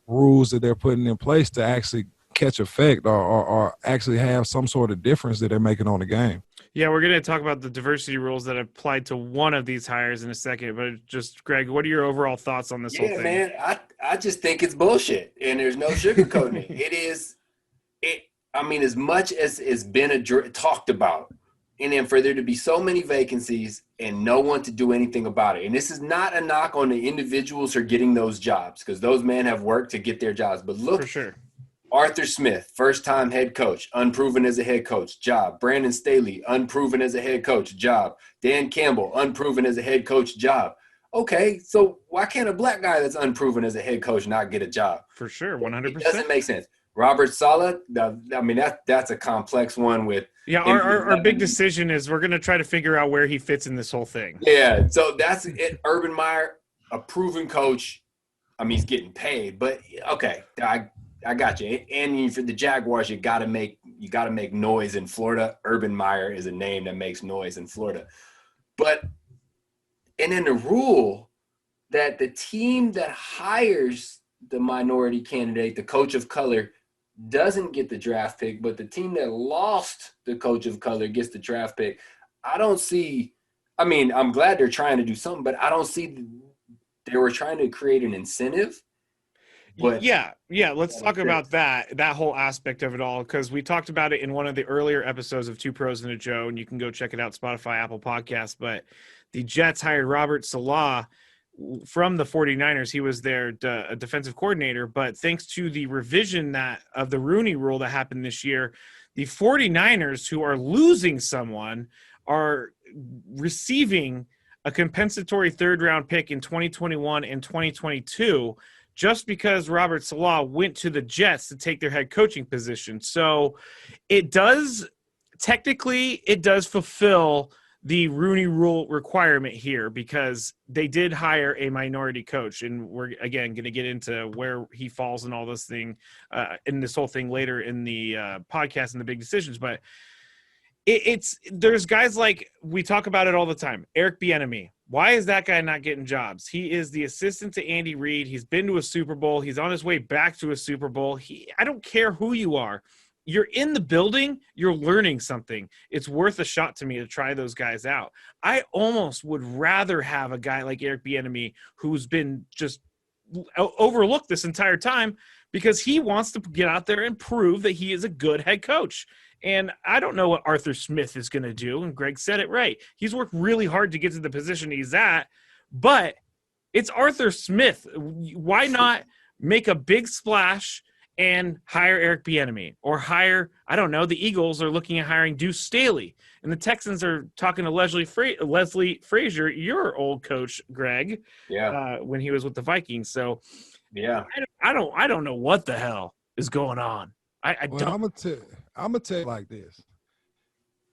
rules that they're putting in place to actually catch effect or actually have some sort of difference that they're making on the game. Yeah, we're going to talk about the diversity rules that applied to one of these hires in a second. But just, Greg, what are your overall thoughts on this whole thing? Yeah, man, I just think it's bullshit, and there's no sugarcoating it. I mean, as much as it's been talked about, and then for there to be so many vacancies and no one to do anything about it. And this is not a knock on the individuals who are getting those jobs, because those men have worked to get their jobs. But look, for sure. Arthur Smith, first-time head coach, unproven as a head coach, job. Brandon Staley, unproven as a head coach, job. Dan Campbell, unproven as a head coach, job. Okay, so why can't a black guy that's unproven as a head coach not get a job? For sure, 100%. It doesn't make sense. Robert Saleh, I mean, that's a complex one with. Yeah, our big decision is we're going to try to figure out where he fits in this whole thing. Yeah, so that's it. Urban Meyer, a proven coach. I mean, he's getting paid, but okay, I got you. And for the Jaguars, you got to make noise in Florida. Urban Meyer is a name that makes noise in Florida. And then the rule that the team that hires the minority candidate, the coach of color, doesn't get the draft pick, but the team that lost the coach of color gets the draft pick. I don't see – I mean, I'm glad they're trying to do something, but I don't see they were trying to create an incentive. But yeah, let's talk about that whole aspect of it all, because we talked about it in one of the earlier episodes of Two Pros and a Joe, and you can go check it out, Spotify, Apple Podcasts. But the Jets hired Robert Saleh from the 49ers. He was their defensive coordinator, but thanks to the revision of the Rooney Rule that happened this year, the 49ers, who are losing someone, are receiving a compensatory third-round pick in 2021 and 2022 just because Robert Saleh went to the Jets to take their head coaching position. So it does fulfill the Rooney Rule requirement here, because they did hire a minority coach, and we're again going to get into where he falls in all this thing, in this whole thing later in the podcast and the big decisions. But there's guys like, we talk about it all the time, Eric Bieniemy. Why is that guy not getting jobs? He is the assistant to Andy Reid. He's been to a Super Bowl. He's on his way back to a Super Bowl. I don't care who you are. You're in the building, you're learning something. It's worth a shot to me to try those guys out. I almost would rather have a guy like Eric Bieniemy, who's been just overlooked this entire time, because he wants to get out there and prove that he is a good head coach. And I don't know what Arthur Smith is going to do, and Greg said it right. He's worked really hard to get to the position he's at, but it's Arthur Smith. Why not make a big splash and hire Eric Bieniemy, or hire, I don't know, the Eagles are looking at hiring Deuce Staley, and the Texans are talking to Leslie Frazier, your old coach, Greg, when he was with the Vikings. So yeah, I don't know what the hell is going on. I'm gonna tell you like this: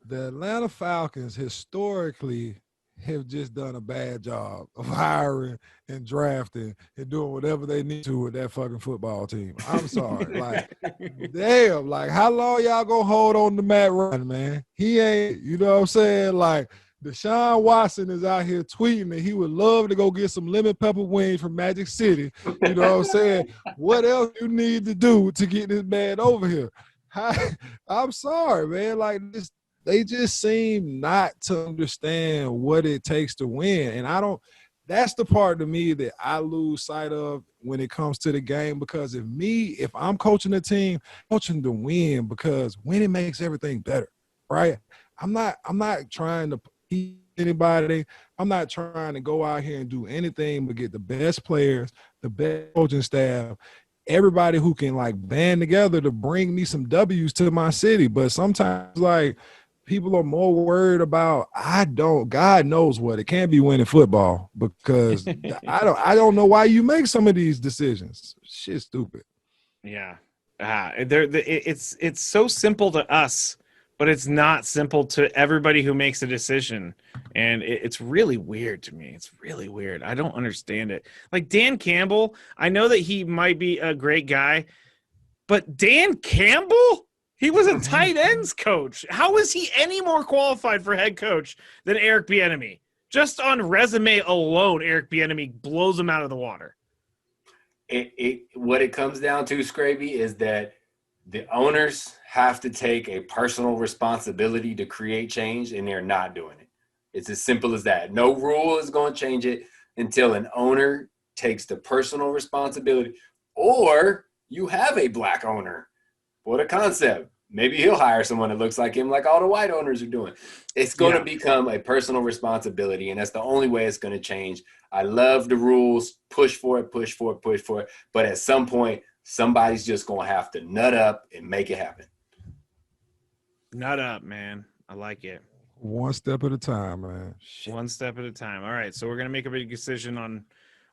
the Atlanta Falcons historically have just done a bad job of hiring and drafting and doing whatever they need to with that fucking football team. I'm sorry. Like, damn, like, how long y'all gonna hold on to Matt Ryan, man? He ain't, you know what I'm saying? Like, Deshaun Watson is out here tweeting that he would love to go get some lemon pepper wings from Magic City. You know what I'm saying? What else you need to do to get this man over here? I'm sorry, man. Like, they just seem not to understand what it takes to win. And that's the part to me that I lose sight of when it comes to the game, because if I'm coaching a team, I'm coaching to win, because winning makes everything better, right? I'm not trying to please anybody. I'm not trying to go out here and do anything but get the best players, the best coaching staff, everybody who can like band together to bring me some W's to my city. But sometimes, like, people are more worried about, God knows what. It can't be winning football, because I don't know why you make some of these decisions. Shit's stupid. Yeah. It's so simple to us, but it's not simple to everybody who makes a decision. And it's really weird to me. It's really weird. I don't understand it. Like Dan Campbell, I know that he might be a great guy, but Dan Campbell? He was a tight ends coach. How is he any more qualified for head coach than Eric Bieniemy? Just on resume alone, Eric Bieniemy blows him out of the water. What it comes down to, Skraby, is that the owners have to take a personal responsibility to create change, and they're not doing it. It's as simple as that. No rule is going to change it until an owner takes the personal responsibility, or you have a black owner. What a concept. Maybe he'll hire someone that looks like him, like all the white owners are doing. It's going to become a personal responsibility, and that's the only way it's going to change. I love the rules. Push for it. But at some point, somebody's just going to have to nut up and make it happen. Nut up, man. I like it. One step at a time, man. One step at a time. All right, so we're going to make a big decision on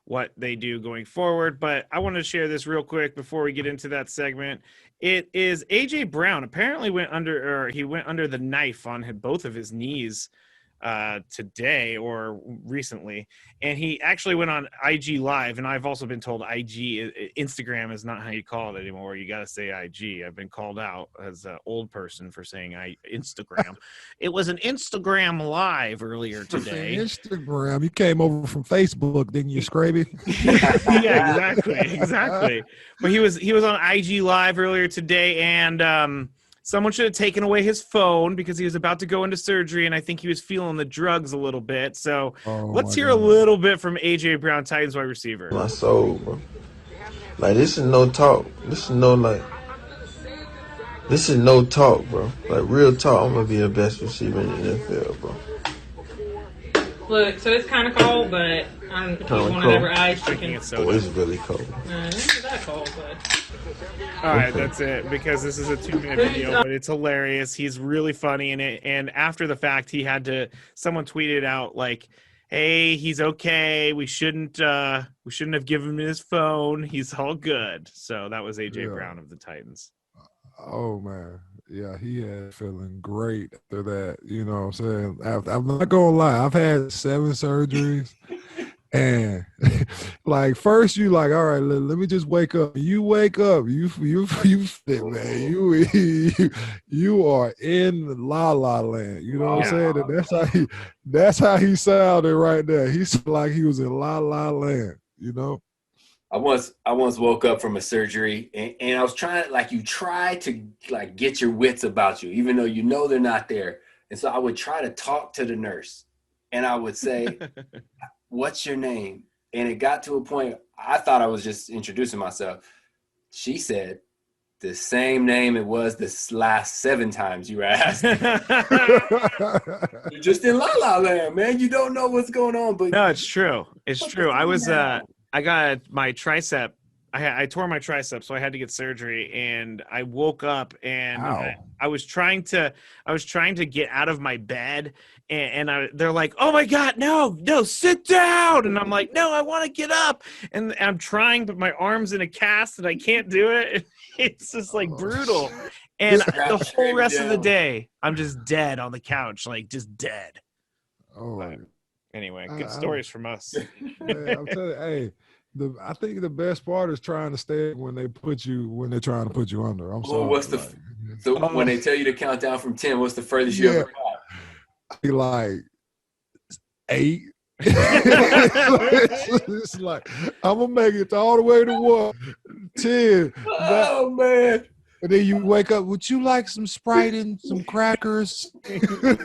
what they do going forward, but I want to share this real quick before we get into that segment. It is A.J. Brown apparently went under the knife on both of his knees today or recently, and he actually went on IG Live, and I've also been told Instagram is not how you call it anymore. You got to say IG. I've been called out as an old person for saying Instagram. It was an Instagram Live earlier today. Instagram. You came over from Facebook, didn't you, Skraby? Yeah, exactly. But he was on IG Live earlier today, and someone should have taken away his phone because he was about to go into surgery, and I think he was feeling the drugs a little bit. So let's hear a little bit from A.J. Brown, Titans wide receiver. My soul, bro. Like, this is no talk. This is no talk, bro. Like, real talk, I'm going to be the best receiver in the NFL, bro. Look, so it's kind of cold, but I'm one of our eyes chicken. It's really cold. It's not that cold, but... All right, that's it, because this is a 2-minute video, but it's hilarious. He's really funny in it, and after the fact, someone tweeted out like, "Hey, he's okay. We shouldn't have given him his phone. He's all good." So that was A.J. Brown of the Titans. Oh man, yeah, he had feeling great after that. You know what I'm saying? I'm not gonna lie, I've had 7 surgeries. And like first you like, all right, let me just wake up. You wake up, you fit, man. You are in La La Land. You know what I'm saying? And that's how he sounded right there. He sounded like he was in La La Land. You know. I once woke up from a surgery and I was you try to like get your wits about you, even though you know they're not there. And so I would try to talk to the nurse, and I would say, "What's your name?" And it got to a point, I thought I was just introducing myself. She said the same name it was the last 7 times you asked. You're just in La La Land, man. You don't know what's going on. But no, it's true. It's true. I got my tricep. I tore my tricep, so I had to get surgery, and I woke up and I was trying to get out of my bed, and they're like, "Oh my God, no, sit down!" And I'm like, "No, I want to get up," and I'm trying, but my arm's in a cast and I can't do it. It's just like brutal, and the whole rest of the day I'm just dead on the couch, like just dead. But anyway, good stories from us. Man, I'm telling you, hey. I think the best part is trying to stay when they're trying to put you under. I'm sorry. When they tell you to count down from 10, what's the furthest you ever got? Like 8. It's like I'm gonna make it all the way to 1, 10. Oh man. And then you wake up, would you like some Sprite and some crackers? He's like,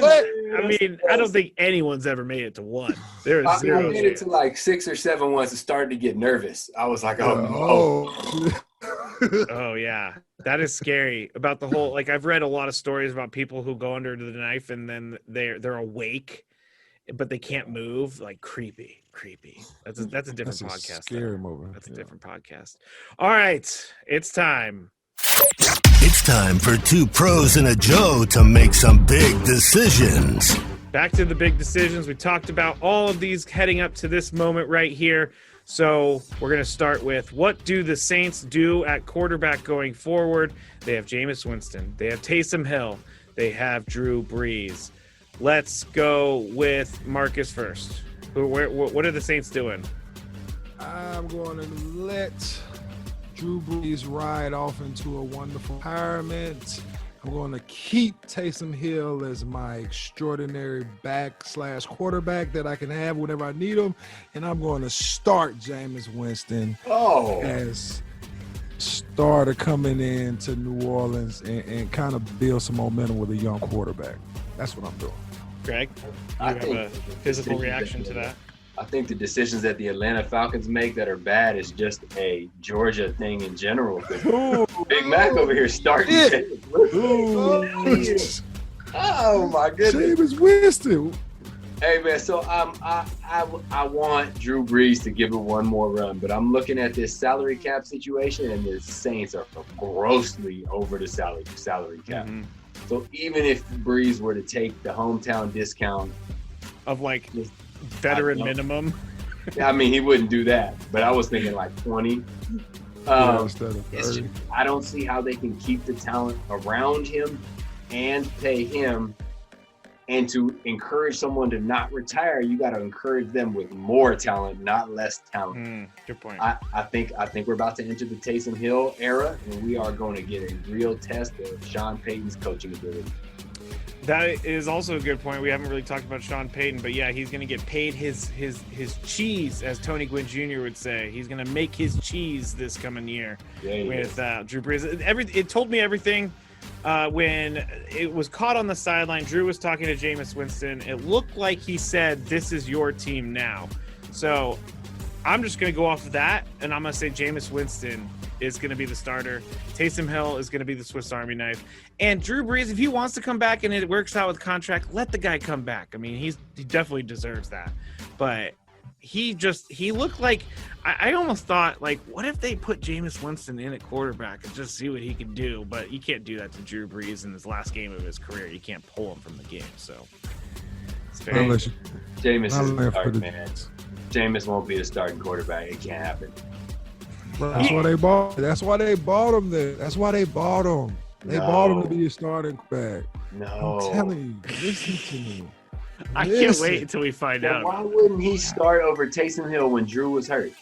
what? I mean, I don't think anyone's ever made it to 1. There is 0. I made it to like 6 or 7 once and started to get nervous. I was like, oh yeah. That is scary about the whole, like I've read a lot of stories about people who go under the knife and then they're awake, but they can't move. Like creepy. That's a different podcast. Scary movie. That's a different podcast. All right, it's time. It's time for 2 pros and a Joe to make some big decisions. Back to the big decisions. We talked about all of these heading up to this moment right here. So we're going to start with, what do the Saints do at quarterback going forward? They have Jameis Winston. They have Taysom Hill. They have Drew Brees. Let's go with Marcus first. What are the Saints doing? I'm going to let Drew Brees ride off into a wonderful retirement. I'm going to keep Taysom Hill as my extraordinary back/quarterback that I can have whenever I need him. And I'm going to start Jameis Winston as starter coming into New Orleans and kind of build some momentum with a young quarterback. That's what I'm doing. Greg, you have a physical reaction to that? I think the decisions that the Atlanta Falcons make that are bad is just a Georgia thing in general. Big Mac over here starting. Oh my goodness. Jameis Winston. Hey man, so I want Drew Brees to give it one more run, but I'm looking at this salary cap situation, and the Saints are grossly over the salary cap. Mm-hmm. So even if Brees were to take the hometown discount of like veteran minimum. I mean, he wouldn't do that, but I was thinking like 20. I don't see how they can keep the talent around him and pay him. And to encourage someone to not retire, you got to encourage them with more talent, not less talent. Good point. I think we're about to enter the Taysom Hill era, and we are going to get a real test of Sean Payton's coaching ability. That is also a good point. We haven't really talked about Sean Payton, but yeah, he's going to get paid his cheese, as Tony Gwynn Jr. would say. He's going to make his cheese this coming year with Drew Brees. It told me everything. When it was caught on the sideline, Drew was talking to Jameis Winston. It looked like he said, "This is your team now." So I'm just going to go off of that, and I'm going to say Jameis Winston is going to be the starter. Taysom Hill is going to be the Swiss Army knife. And Drew Brees, if he wants to come back and it works out with contract, let the guy come back. I mean, he definitely deserves that. But he looked like I almost thought, like, what if they put Jameis Winston in at quarterback and just see what he can do? But you can't do that to Drew Brees in his last game of his career. You can't pull him from the game. So it's very Jameis is the starting man. Jameis won't be the starting quarterback. It can't happen. That's why they bought. That's why they bought him. That's why they bought him. They bought him to be a starting back. No, I'm telling you. Listen to me. I can't wait until we find out. Why wouldn't he start over Taysom Hill when Drew was hurt?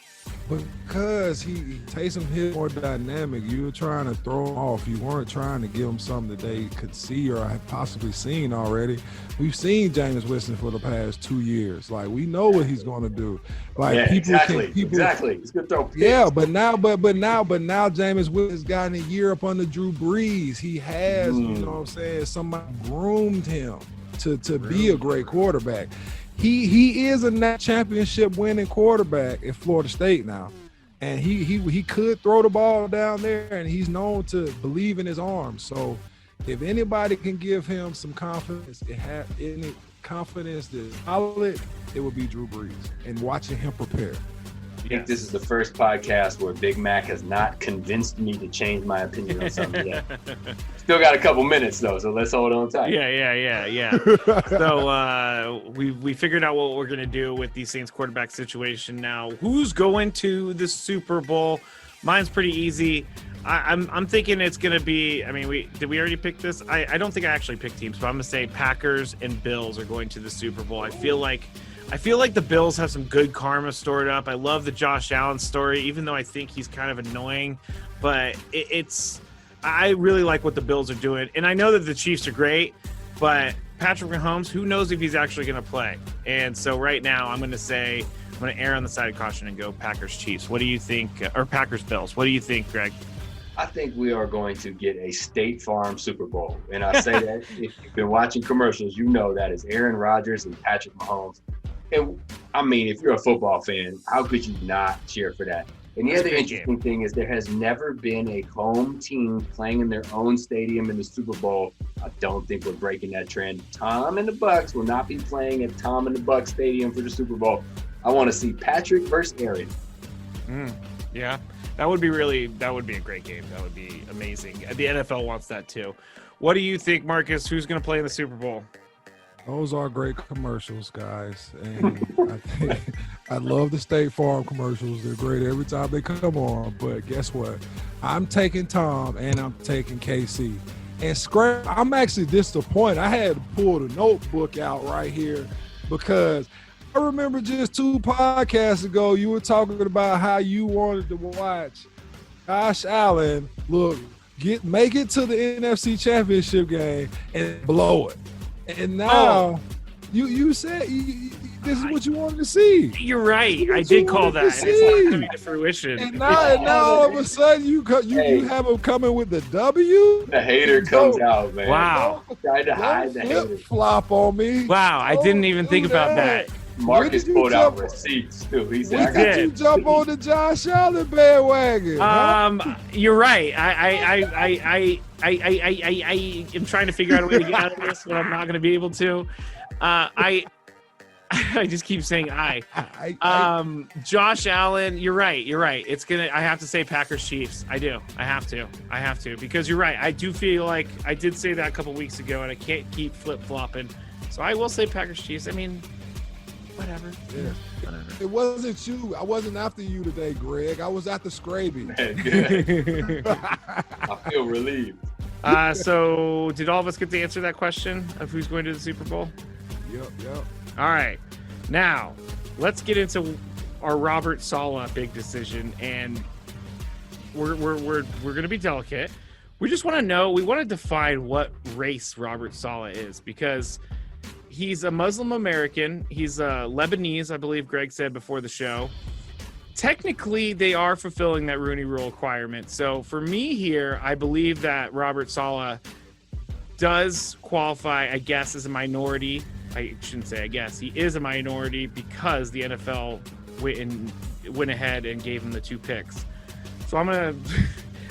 Because Taysom Hill more dynamic. You were trying to throw him off. You weren't trying to give him something that they could see or have possibly seen already. We've seen Jameis Winston for the past 2 years. Like, we know what he's going to do. Like, exactly. He's going to throw picks. Yeah, but now Jameis Winston's gotten a year up under Drew Brees. He has, you know what I'm saying, somebody groomed him to be a great quarterback. He is a championship winning quarterback at Florida State now, and he could throw the ball down there, and he's known to believe in his arm. So if anybody can give him some confidence, any confidence that's solid, it would be Drew Brees, and watching him prepare. I think this is the first podcast where Big Mac has not convinced me to change my opinion on something yet. Still got a couple minutes, though, so let's hold on tight. Yeah. So we figured out what we're going to do with the Saints quarterback situation now. Who's going to the Super Bowl? Mine's pretty easy. I'm thinking it's going to be – I mean, did we already pick this? I don't think I actually picked teams, but I'm going to say Packers and Bills are going to the Super Bowl. I feel like the Bills have some good karma stored up. I love the Josh Allen story, even though I think he's kind of annoying. But I really like what the Bills are doing. And I know that the Chiefs are great, but Patrick Mahomes, who knows if he's actually going to play? And so right now I'm going to err on the side of caution and go Packers-Chiefs. What do you think? Or Packers-Bills. What do you think, Greg? I think we are going to get a State Farm Super Bowl. And I say that if you've been watching commercials, you know that is Aaron Rodgers and Patrick Mahomes. And I mean, if you're a football fan, how could you not cheer for that? And the other interesting thing is there has never been a home team playing in their own stadium in the Super Bowl. I don't think we're breaking that trend. Tom and the Bucks will not be playing at Tom and the Bucks Stadium for the Super Bowl. I want to see Patrick versus Aaron. Yeah, that would be a great game. That would be amazing. The NFL wants that too. What do you think, Marcus? Who's going to play in the Super Bowl? Those are great commercials, guys. And I love the State Farm commercials. They're great every time they come on. But guess what? I'm taking Tom and I'm taking KC. And Skraby, I'm actually disappointed. I had to pull the notebook out right here because I remember just 2 podcasts ago you were talking about how you wanted to watch Josh Allen make it to the NFC Championship game and blow it. And now you said this is what you wanted to see. You're right. I did call that. And it's not coming to fruition. And now all of a sudden you have him coming with the W. The hater comes out, man. Wow. Trying to hide the hater. Flop on me. Wow. I didn't even think about that. Marcus pulled out receipts too. He said, "When did you jump on the Josh Allen bandwagon?" You're right. I am trying to figure out a way to get out of this, but I'm not going to be able to. I just keep saying Josh Allen, you're right. I have to say Packers Chiefs. I do. I have to because you're right. I do feel like I did say that a couple weeks ago, and I can't keep flip-flopping. So I will say Packers Chiefs. I mean, whatever. Yeah. Whatever. It wasn't you. I wasn't after you today, Greg. I was after Skraby. Good. I feel relieved. So did all of us get to answer that question of who's going to the Super Bowl? Yep. All right. Now, let's get into our Robert Saleh big decision, and we're going to be delicate. We just want to know, we want to define what race Robert Saleh is, because he's a Muslim American. He's Lebanese, I believe Greg said before the show. Technically, they are fulfilling that Rooney Rule requirement. So for me here, I believe that Robert Saleh does qualify, I guess, as a minority. I shouldn't say I guess. He is a minority because the NFL went ahead and gave him the 2 picks. So I'm going to,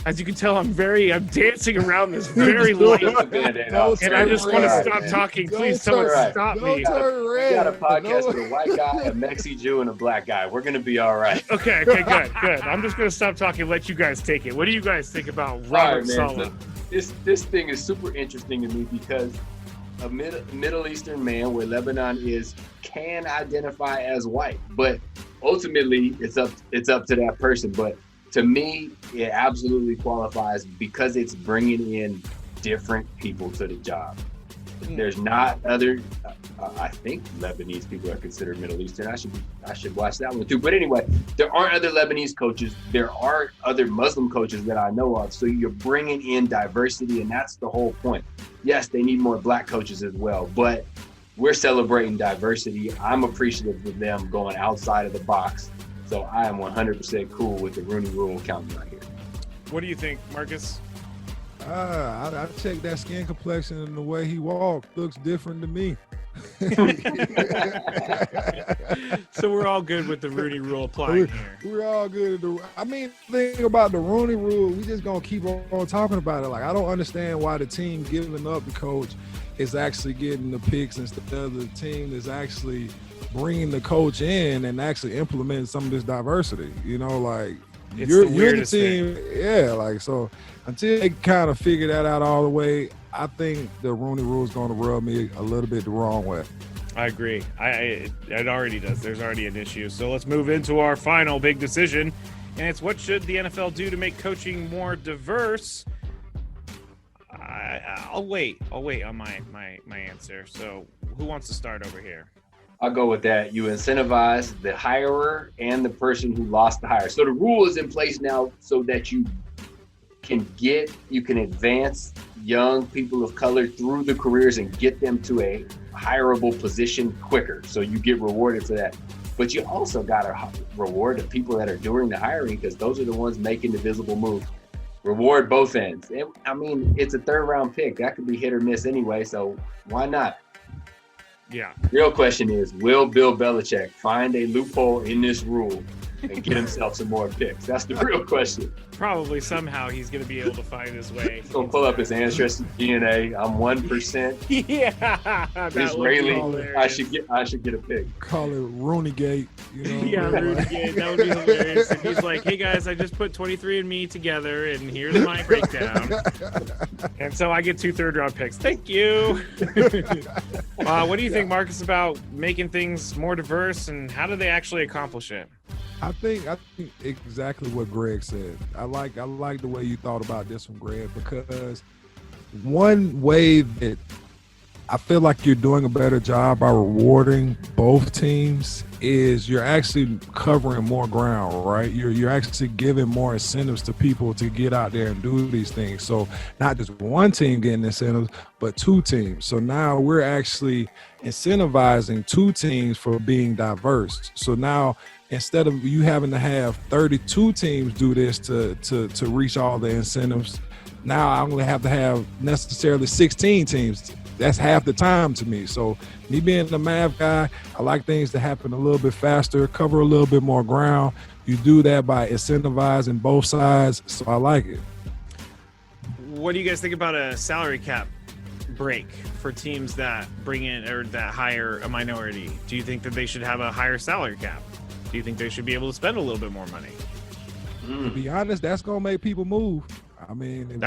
as you can tell, I'm dancing around this very light. And I just want to stop talking. Please someone stop me. We got a podcast with a white guy, a Mexi Jew, and a black guy. We're going to be all right. Okay, good. I'm just going to stop talking and let you guys take it. What do you guys think about Robert Saleh? So this thing is super interesting to me because a Middle Eastern man where Lebanon can identify as white, but ultimately it's up to that person. But to me, it absolutely qualifies because it's bringing in different people to the job. There's not other. I think Lebanese people are considered Middle Eastern. I should watch that one too. But anyway, there aren't other Lebanese coaches. There aren't other Muslim coaches that I know of. So you're bringing in diversity, and that's the whole point. Yes, they need more black coaches as well, but we're celebrating diversity. I'm appreciative of them going outside of the box. So I am 100% cool with the Rooney Rule counting right here. What do you think, Marcus? I checked that skin complexion, and the way he walked looks different to me. So we're all good with the Rooney Rule applying here. We're all good. The thing about the Rooney Rule, we just gonna keep on talking about it. Like, I don't understand why the team giving up the coach is actually getting the picks instead of the team that's actually bringing the coach in and actually implementing some of this diversity. You know, like you're the team. Yeah, like, so until they kind of figure that out all the way, I think the Rooney Rule is going to rub me a little bit the wrong way. I agree. It already does. There's already an issue. So let's move into our final big decision, and it's what should the NFL do to make coaching more diverse? I'll wait on my answer. So who wants to start over here? I'll go with that. You incentivize the hirer and the person who lost the hire. So the rule is in place now so that you can advance young people of color through the careers and get them to a hireable position quicker. So you get rewarded for that. But you also got to reward the people that are doing the hiring, because those are the ones making the visible move. Reward both ends. I mean, it's a 3rd round pick. That could be hit or miss anyway. So why not? Yeah. Real question is, will Bill Belichick find a loophole in this rule and get himself some more picks? That's the real question. Probably somehow he's going to be able to find his way. He's going to pull up his ancestry DNA. I'm 1%. Yeah. Israeli. I should get a pick. Call it Rooney-gate. You know? Yeah, Rooney-gate. That would be hilarious. And he's like, hey guys, I just put 23andMe together and here's my breakdown. And so I get 2 3rd-round picks. Thank you. What do you think, Marcus, about making things more diverse, and how do they actually accomplish it? I think exactly what Greg said. I like the way you thought about this one, Greg, because one way that I feel like you're doing a better job by rewarding both teams is you're actually covering more ground, right? You're actually giving more incentives to people to get out there and do these things. So not just one team getting incentives, but 2 teams. So now we're actually incentivizing 2 teams for being diverse. So now, instead of you having to have 32 teams do this to reach all the incentives, now I only have to have necessarily 16 teams. That's half the time to me. So me being the math guy, I like things to happen a little bit faster, cover a little bit more ground. You do that by incentivizing both sides, so I like it. What do you guys think about a salary cap break for teams that bring in or that hire a minority? Do you think that they should have a higher salary cap? Do you think they should be able to spend a little bit more money? To be honest, that's gonna make people move. I mean,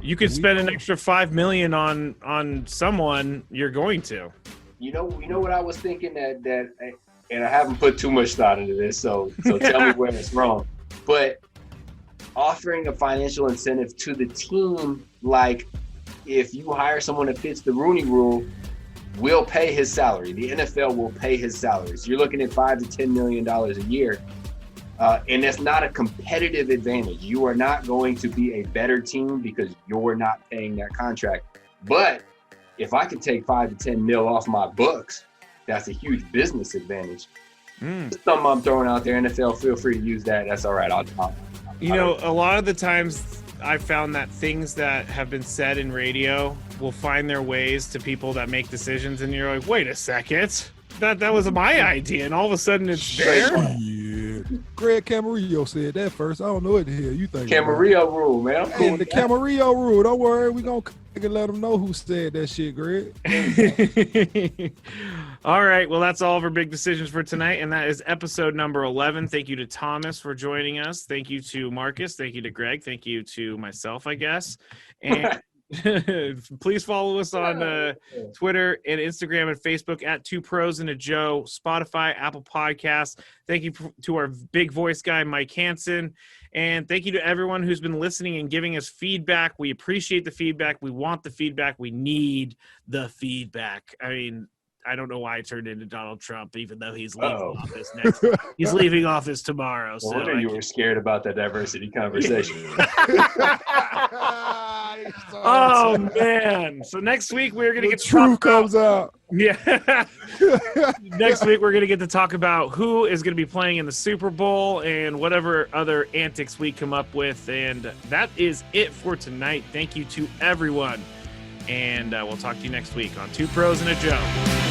you could spend an extra $5 million on someone. You're going to. You know what I was thinking that, and I haven't put too much thought into this, so tell me where it's wrong. But offering a financial incentive to the team, like if you hire someone that fits the Rooney Rule, we'll pay his salary. The NFL will pay his salaries. You're looking at $5 to $10 million a year. And that's not a competitive advantage. You are not going to be a better team because you're not paying that contract. But if I could take 5 to 10 mil off my books, that's a huge business advantage. Something I'm throwing out there. NFL, feel free to use that. That's all right. A lot of the times I've found that things that have been said in radio will find their ways to people that make decisions, and you're like, wait a second, that was my idea, and all of a sudden it's there. Greg Camarillo said that first. I don't know what the hell you think. Camarillo rule, man. Hey, the Camarillo rule. Don't worry, we gonna let them know who said that shit, Greg. All right, well, that's all of our big decisions for tonight, and that is episode number 11. Thank you to Thomas for joining us. Thank you to Marcus. Thank you to Greg. Thank you to myself, I guess. And please follow us on Twitter and Instagram and Facebook at 2 Pros and a Joe, Spotify, Apple Podcasts. Thank you to our big voice guy, Mike Hansen. And thank you to everyone who's been listening and giving us feedback. We appreciate the feedback. We want the feedback. We need the feedback. I mean, I don't know why I turned into Donald Trump, even though he's leaving office next. He's leaving office tomorrow. No wonder you were scared about that diversity conversation. Oh man! So next week we're gonna get the truth comes out. Yeah. Next week we're gonna get to talk about who is gonna be playing in the Super Bowl and whatever other antics we come up with. And that is it for tonight. Thank you to everyone. And we'll talk to you next week on 2 Pros and a Joe.